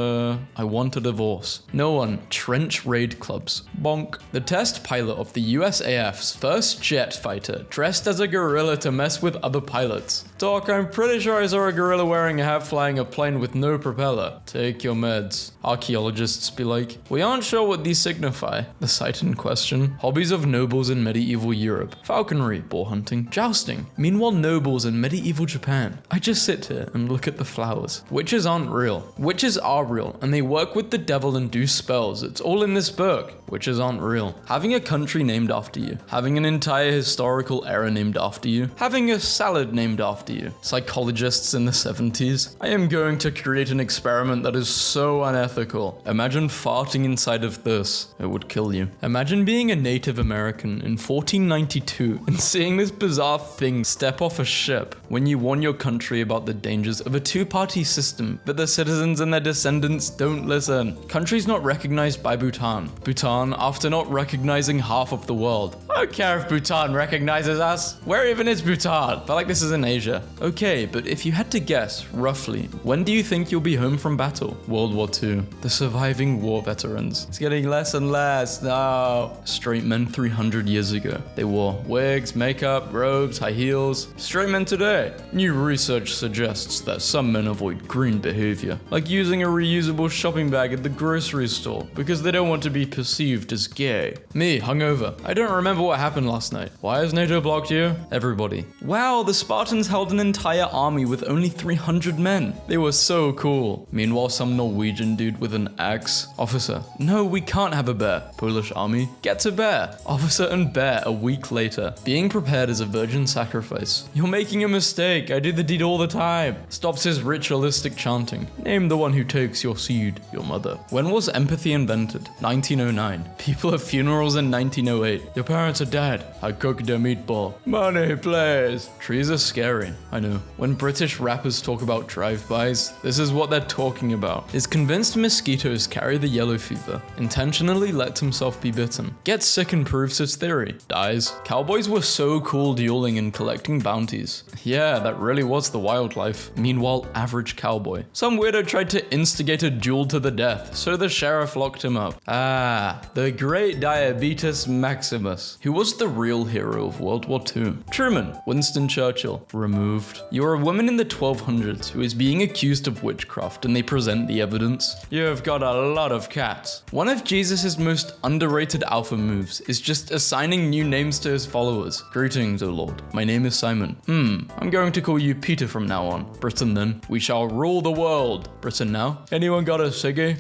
I want a divorce. No one. Trench raid clubs. Bonk. The test pilot of the USAF's first jet fighter dressed as a gorilla to mess with other pilots. Doc, I'm pretty sure I saw a gorilla wearing a hat flying a plane with no propeller. Take your meds. Archaeologists be like, we aren't sure what these signify. The site in question. Hobbies of nobles in medieval Europe. Falconry, boar hunting, jousting. Meanwhile, nobles in medieval Japan. I just sit here and look at the flowers. Witches aren't real. Witches are real, and they work with the devil and do spells. It's all in this book. Witches aren't real. Having a country named after you. Having an entire historical era named after you. Having a salad named after you. Psychologists in the 70s. I am going to create an experiment that is so unethical. Imagine farting inside of this. It would kill you. Imagine being a Native American in 1492 and seeing this bizarre thing step off a ship when you warn your country about the dangers of a two-party system, but the citizens and their descendants don't listen. Countries not recognized by Bhutan. Bhutan, after not recognizing half of the world. I don't care if Bhutan recognizes us. Where even is Bhutan? I feel like this is in Asia. Okay, but if you had to guess, roughly, when do you think you'll be home from battle? World War II. The surviving war veterans. It's getting less and less. No. Straight men 300 years ago. They wore wigs, makeup, robes, high heels. Straight men today. New research suggests that some men avoid green behavior, like using a reusable shopping bag at the grocery store because they don't want to be perceived as gay. Me, hungover. I don't remember what happened last night. Why has NATO blocked you? Everybody. Wow, the Spartans held an entire army with only 300 men. They were so cool. Meanwhile, some Norwegian dude with an axe. Officer, no, we can't have a bear. Polish army, gets a bear. Officer and bear a week later. Being prepared as a virgin sacrifice. You're making a mistake. I do the deed all the time. Stops his ritualistic chanting. Name the one who takes your seed, your mother. When was empathy invented? 1909. People have funerals in 1908. Your parents are dead. I cooked a meatball. Money, please. Trees are scary. I know. When British rappers talk about drive-bys, this is what they're talking about. Is convinced mosquitoes carry the yellow fever. Intentionally lets himself be bitten. Gets sick and proves his theory. Dies. Cowboys were so cool dueling and collecting bounties. Yeah, that really was the wildlife. Meanwhile, average cowboy. Some weirdo tried to instigate a duel to the death, so the sheriff locked him up. Ah, the great Diabetes Maximus, who was the real hero of World War II. Truman, Winston Churchill, removed. You're a woman in the 1200s who is being accused of witchcraft and they present the evidence. You've got a lot of cats. One of Jesus's most underrated alpha moves is just assigning new names to his followers. Greetings, O Lord. My name is Simon. I'm going to call you Peter from now on. Britain then. We shall rule the world. Britain now. Anyone got a Siggy?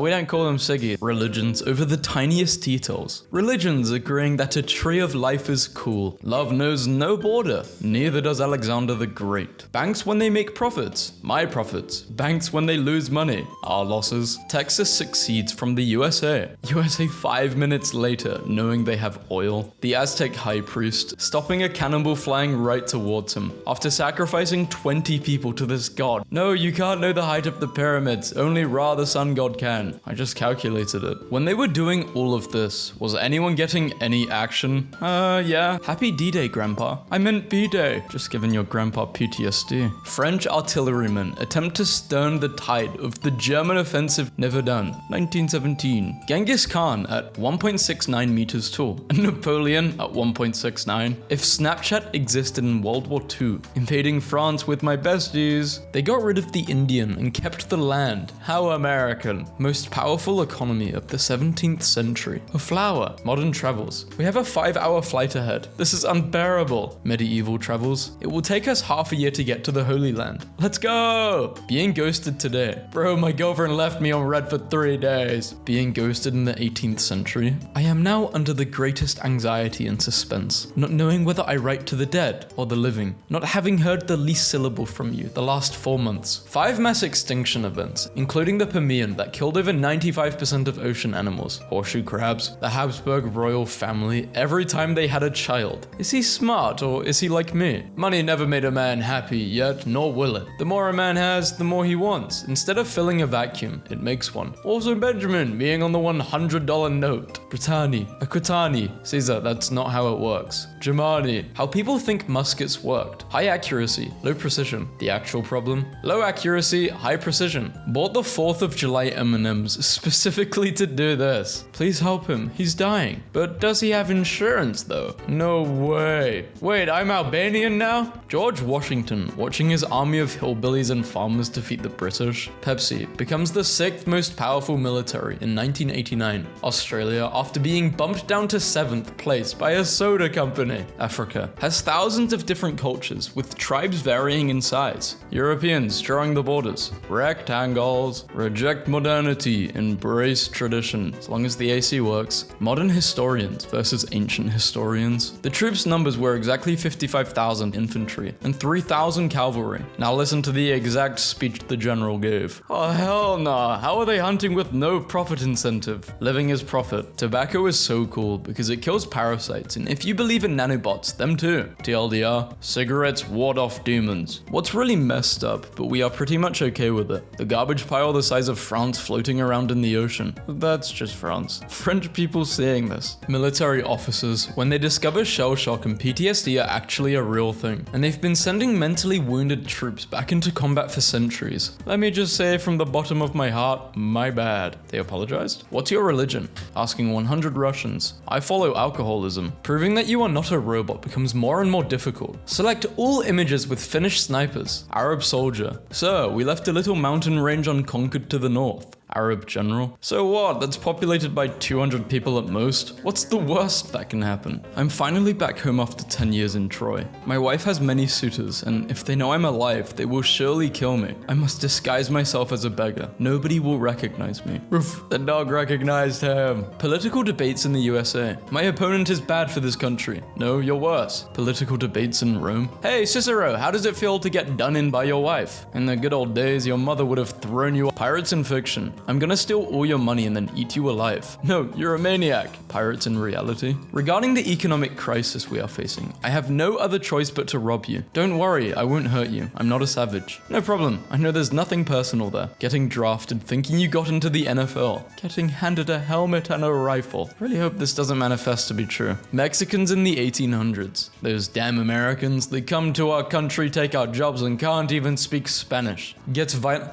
We don't call them Siggy. Religions over the tiniest details. Religions agreeing that a tree of life is cool. Love knows no border. Neither does Alexander the Great. Banks when they make profits. My profits. Banks when they lose money. Our losses. Texas succeeds from the USA. USA 5 minutes later, knowing they have oil. The Aztec high priest stopping a cannonball flying right towards him after sacrificing 20 people to this god. No, you can't know the height of the pyramids. Only Ra, the sun god, can. I just calculated it. When they were doing all of this, was anyone getting any action? Yeah. Happy D-Day, Grandpa. I meant B-Day. Just giving your grandpa PTSD. French artillerymen attempt to stem the tide of the German offensive never done. 1917. Genghis Khan at 1.69 meters tall. Napoleon at 1.69. If Snapchat existed in World War II, invading France France with my besties. They got rid of the Indian and kept the land. How American. Most powerful economy of the 17th century. A flower. Modern travels. We have a 5-hour flight ahead. This is unbearable. Medieval travels. It will take us half a year to get to the Holy Land. Let's go! Being ghosted today. Bro, my girlfriend left me on red for 3 days. Being ghosted in the 18th century. I am now under the greatest anxiety and suspense, not knowing whether I write to the dead or the living, not having heard the least syllable from you the last 4 months. 5 mass extinction events, including the Permian that killed over 95% of ocean animals, horseshoe crabs, the Habsburg royal family, every time they had a child. Is he smart or is he like me? Money never made a man happy yet, nor will it. The more a man has, the more he wants. Instead of filling a vacuum, it makes one. Also Benjamin being on the $100 note. Britanni, Aquitani, Caesar, that's not how it works. Germani, how people think muskets worked. High accuracy, low precision. The actual problem? Low accuracy, high precision. Bought the 4th of July M&Ms specifically to do this. Please help him, he's dying. But does he have insurance though? No way. Wait, I'm Albanian now? George Washington, watching his army of hillbillies and farmers defeat the British. Pepsi becomes the 6th most powerful military in 1989. Australia, after being bumped down to 7th place by a soda company. Africa has thousands of different cultures with tribes varying in size. Europeans drawing the borders. Rectangles. Reject modernity, embrace tradition. As long as the AC works. Modern historians versus ancient historians. The troops' numbers were exactly 55,000 infantry and 3,000 cavalry. Now listen to the exact speech the general gave. Oh hell nah, how are they hunting with no profit incentive? Living is profit. Tobacco is so cool because it kills parasites, and if you believe in nanobots, them too. TLDR, cigarettes ward off demons. What's really messed up, but we are pretty much okay with it. The garbage pile the size of France floating around in the ocean. That's just France. French people seeing this. Military officers, when they discover shell shock and PTSD are actually a real thing, and they've been sending mentally wounded troops back into combat for centuries. Let me just say from the bottom of my heart, my bad. They apologized? What's your religion? Asking 100 Russians. I follow alcoholism. Proving that you are not a robot becomes more and more difficult. Select all images with Finnish snipers. Arab soldier. Sir, we left a little mountain range unconquered to the north. Arab general. So what? That's populated by 200 people at most? What's the worst that can happen? I'm finally back home after 10 years in Troy. My wife has many suitors, and if they know I'm alive, they will surely kill me. I must disguise myself as a beggar. Nobody will recognize me. Roof, the dog recognized him. Political debates in the USA. My opponent is bad for this country. No, you're worse. Political debates in Rome. Hey, Cicero, how does it feel to get done in by your wife? In the good old days, your mother would have thrown you pirates in fiction. I'm gonna steal all your money and then eat you alive. No, you're a maniac. Pirates in reality. Regarding the economic crisis we are facing, I have no other choice but to rob you. Don't worry, I won't hurt you. I'm not a savage. No problem. I know there's nothing personal there. Getting drafted, thinking you got into the NFL. Getting handed a helmet and a rifle. Really hope this doesn't manifest to be true. Mexicans in the 1800s. Those damn Americans, they come to our country, take our jobs, and can't even speak Spanish. Gets violent.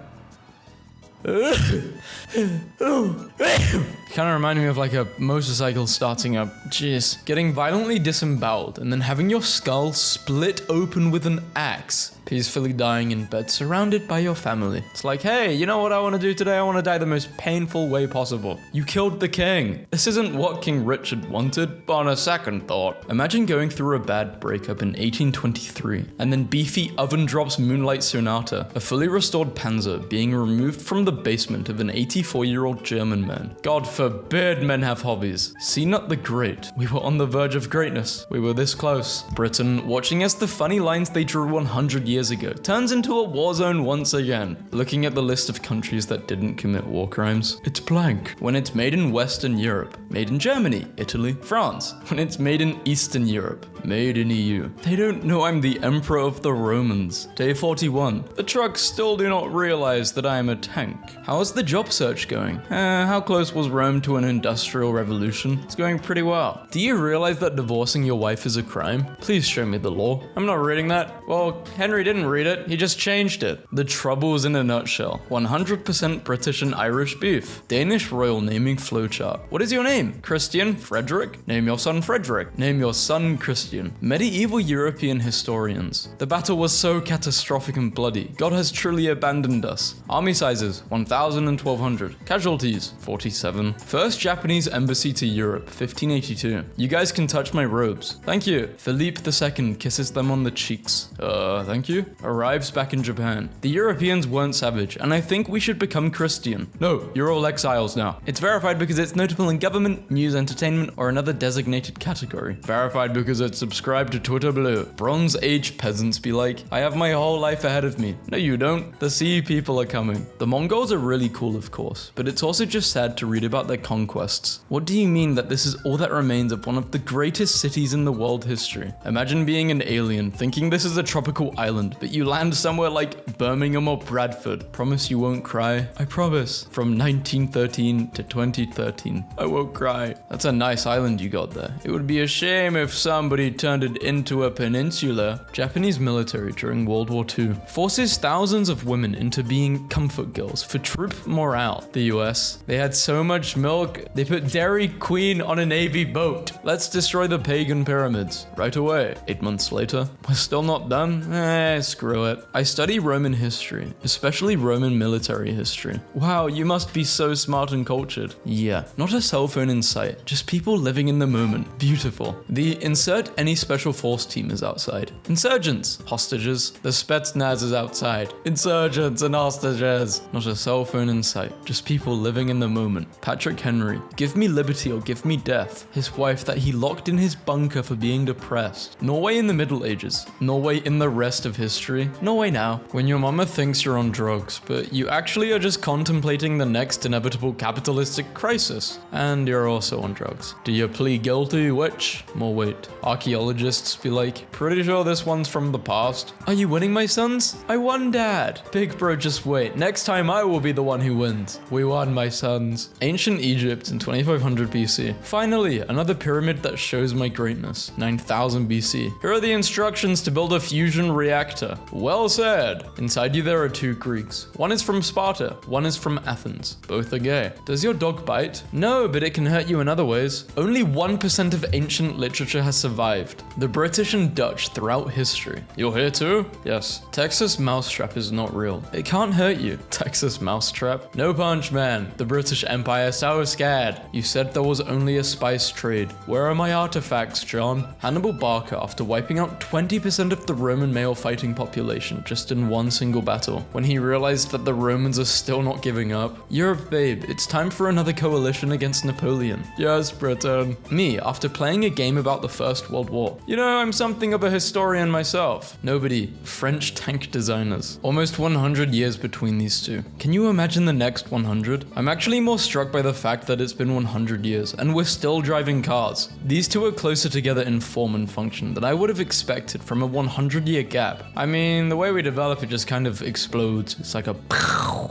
Kind of reminded me of like a motorcycle starting up. Jeez. Getting violently disemboweled and then having your skull split open with an axe. Peacefully dying in bed, surrounded by your family. It's like, hey, you know what I want to do today? I want to die the most painful way possible. You killed the king. This isn't what King Richard wanted, but on a second thought. Imagine going through a bad breakup in 1823, and then beefy Oven Drop's Moonlight Sonata, a fully restored Panzer, being removed from the basement of an 84-year-old German man. God forbid men have hobbies. Cnut the Great. We were on the verge of greatness. We were this close. Britain, watching as the funny lines they drew 100 years ago turns into a war zone once again. Looking at the list of countries that didn't commit war crimes, it's blank. When it's made in Western Europe, made in Germany, Italy, France. When it's made in Eastern Europe, made in EU. They don't know I'm the Emperor of the Romans. Day 41. The trucks still do not realize that I am a tank. How's the job search going? How close was Rome to an industrial revolution? It's going pretty well. Do you realize that divorcing your wife is a crime? Please show me the law. I'm not reading that. Well, Henry didn't read it. He just changed it. The Troubles in a nutshell. 100% British and Irish beef. Danish royal naming flowchart. What is your name? Christian? Frederick? Name your son Frederick. Name your son Christian. Medieval European historians. The battle was so catastrophic and bloody. God has truly abandoned us. Army sizes 1,000 and 1,200. Casualties 47. First Japanese embassy to Europe 1582. You guys can touch my robes. Thank you. Philippe II kisses them on the cheeks. Thank you. Arrives back in Japan. The Europeans weren't savage, and I think we should become Christian. No, you're all exiles now. It's verified because it's notable in government, news, entertainment, or another designated category. Verified because it's subscribed to Twitter Blue. Bronze Age peasants be like, I have my whole life ahead of me. No, you don't. The sea people are coming. The Mongols are really cool, of course, but it's also just sad to read about their conquests. What do you mean that this is all that remains of one of the greatest cities in the world history? Imagine being an alien, thinking this is a tropical island, but you land somewhere like Birmingham or Bradford. Promise you won't cry? I promise. From 1913 to 2013. I won't cry. That's a nice island you got there. It would be a shame if somebody turned it into a peninsula. Japanese military during World War II forces thousands of women into being comfort girls for troop morale. The US, they had so much milk, they put Dairy Queen on a Navy boat. Let's destroy the pagan pyramids. Right away. 8 months later, we're still not done? Screw it. I study Roman history, especially Roman military history. Wow, you must be so smart and cultured. Yeah, not a cell phone in sight, just people living in the moment. Beautiful. The insert any special force team is outside. Insurgents, hostages, the Spetsnaz is outside. Insurgents and hostages. Not a cell phone in sight, just people living in the moment. Patrick Henry, give me liberty or give me death. His wife that he locked in his bunker for being depressed. Norway in the Middle Ages. Norway in the rest of history. Norway now. When your mama thinks you're on drugs, but you actually are just contemplating the next inevitable capitalistic crisis. And you're also on drugs. Do you plead guilty? Which? More weight. Archaeologists be like, pretty sure this one's from the past. Are you winning, my sons? I won, Dad. Big bro, just wait. Next time I will be the one who wins. We won, my sons. Ancient Egypt in 2500 BC. Finally, another pyramid that shows my greatness. 9000 BC. Here are the instructions to build a fusion reactor. Well said. Inside you there are 2 Greeks. One is from Sparta, one is from Athens. Both are gay. Does your dog bite? No, but it can hurt you in other ways. Only 1% of ancient literature has survived. The British and Dutch throughout history. You're here too? Yes. Texas Mousetrap is not real. It can't hurt you. Texas Mousetrap? No punch, man. The British Empire so scared. You said there was only a spice trade. Where are my artifacts, John? Hannibal Barca, after wiping out 20% of the Roman male fighting population just in one single battle, when he realized that the Romans are still not giving up. Europe, babe, it's time for another coalition against Napoleon. Yes, Britain. Me, after playing a game about the First World War. You know, I'm something of a historian myself. Nobody. French tank designers. Almost 100 years between these two. Can you imagine the next 100? I'm actually more struck by the fact that it's been 100 years and we're still driving cars. These two are closer together in form and function than I would have expected from a 100-year gap. I mean, the way we develop it just kind of explodes. It's like a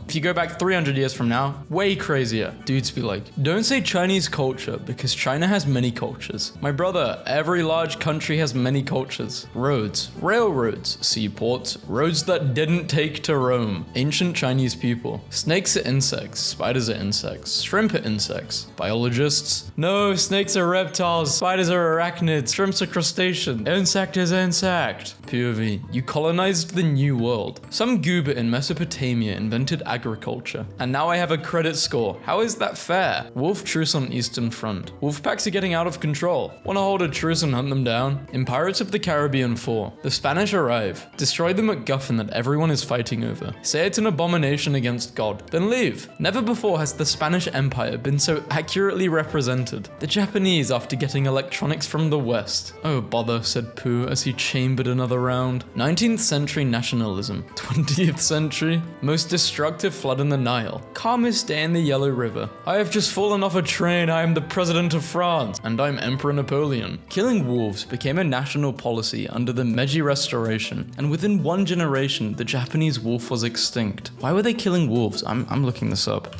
if you go back 300 years from now, way crazier. Dudes be like, don't say Chinese culture because China has many cultures. My brother, every large country has many cultures. Roads, railroads, seaports, roads that didn't take to Rome. Ancient Chinese people. Snakes are insects, spiders are insects, shrimp are insects. Biologists, no, snakes are reptiles, spiders are arachnids, shrimps are crustaceans, insect is insect. POV, you colonized the new world. Some goober in Mesopotamia invented agriculture, and now I have a credit score. How is that fair? Wolf truce on Eastern Front. Wolf packs are getting out of control. Wanna hold a truce and hunt them down? In Pirates of the Caribbean 4, the Spanish arrive, destroy the MacGuffin that everyone is fighting over, say it's an abomination against God, then leave. Never before has the Spanish Empire been so accurately represented. The Japanese after getting electronics from the West. Oh bother, said Pooh as he chambered another another round. 19th century nationalism. 20th century, most destructive flood in the Nile. Calmest day in the Yellow River. I have just fallen off a train, I am the president of France, and I'm Emperor Napoleon. Killing wolves became a national policy under the Meiji Restoration, and within one generation, the Japanese wolf was extinct. Why were they killing wolves? I'm looking this up.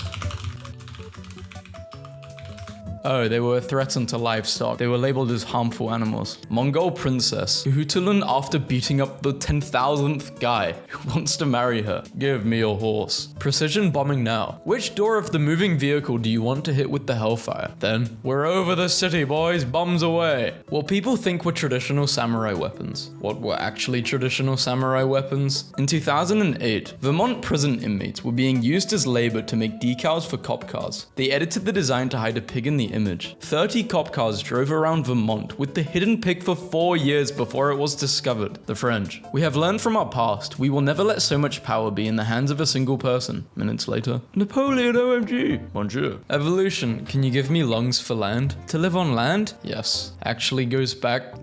Oh, they were a threat to livestock. They were labeled as harmful animals. Mongol princess, Huitulun after beating up the 10,000th guy who wants to marry her. Give me a horse. Precision bombing now. Which door of the moving vehicle do you want to hit with the Hellfire? Then, we're over the city, boys. Bombs away. What people think were traditional samurai weapons. What were actually traditional samurai weapons? In 2008, Vermont prison inmates were being used as labor to make decals for cop cars. They edited the design to hide a pig in the image. 30 cop cars drove around Vermont with the hidden pig for 4 years before it was discovered. The French. We have learned from our past, we will never let so much power be in the hands of a single person. Minutes later. Napoleon OMG. Bonjour. Evolution. Can you give me lungs for land? To live on land? Yes. Actually goes back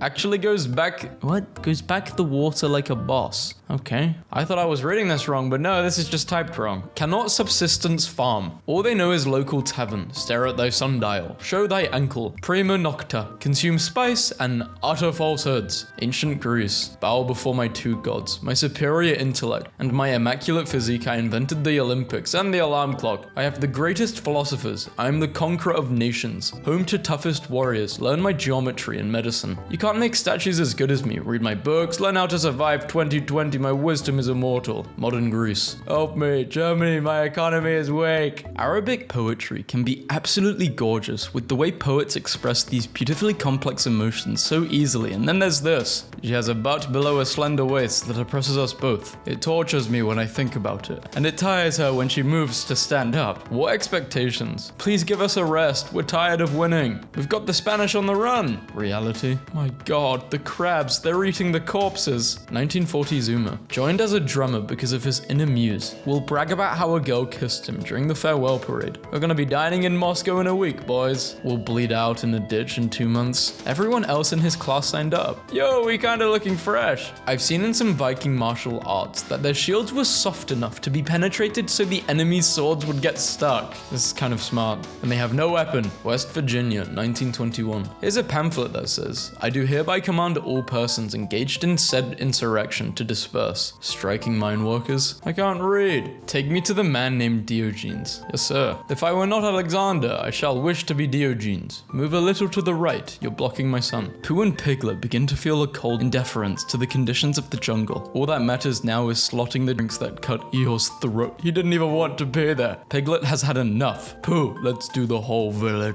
what? Goes back the water like a boss. Okay. I thought I was reading this wrong, but no, this is just typed wrong. Cannot subsistence farm. All they know is local tavern. Stare at thy sundial. Show thy ankle. Prima nocta. Consume spice and utter falsehoods. Ancient Greece. Bow before my two gods. My superior intellect and my immaculate physique. I invented the Olympics and the alarm clock. I have the greatest philosophers. I am the conqueror of nations. Home to toughest warriors. Learn my geometry and medicine. You can't make statues as good as me. Read my books. Learn how to survive 2020. My wisdom is immortal. Modern Greece. Help me. Germany, my economy is weak. Arabic poetry can be absolutely gorgeous with the way poets express these beautifully complex emotions so easily. And then there's this. She has a butt below a slender waist that oppresses us both. It tortures me when I think about it. And it tires her when she moves to stand up. What expectations? Please give us a rest. We're tired of winning. We've got the Spanish on the run. Reality. My god, the crabs. They're eating the corpses. 1940 Zuma. Joined as a drummer because of his inner muse. Will brag about how a girl kissed him during the farewell parade. We're gonna be dining in Moscow in a week, boys. Will bleed out in a ditch in 2 months. Everyone else in his class signed up. Yo, we kinda looking fresh. I've seen in some Viking martial arts that their shields were soft enough to be penetrated so the enemy's swords would get stuck. This is kind of smart. And they have no weapon. West Virginia, 1921. Here's a pamphlet that says, I do hereby command all persons engaged in said insurrection to disperse. Striking mine workers. I can't read. Take me to the man named Diogenes. Yes, sir. If I were not Alexander, I shall wish to be Diogenes. Move a little to the right. You're blocking my sun. Pooh and Piglet begin to feel a cold indifference to the conditions of the jungle. All that matters now is slotting the drinks that cut Eeyore's throat. He didn't even want to be there. Piglet has had enough. Pooh, let's do the whole village.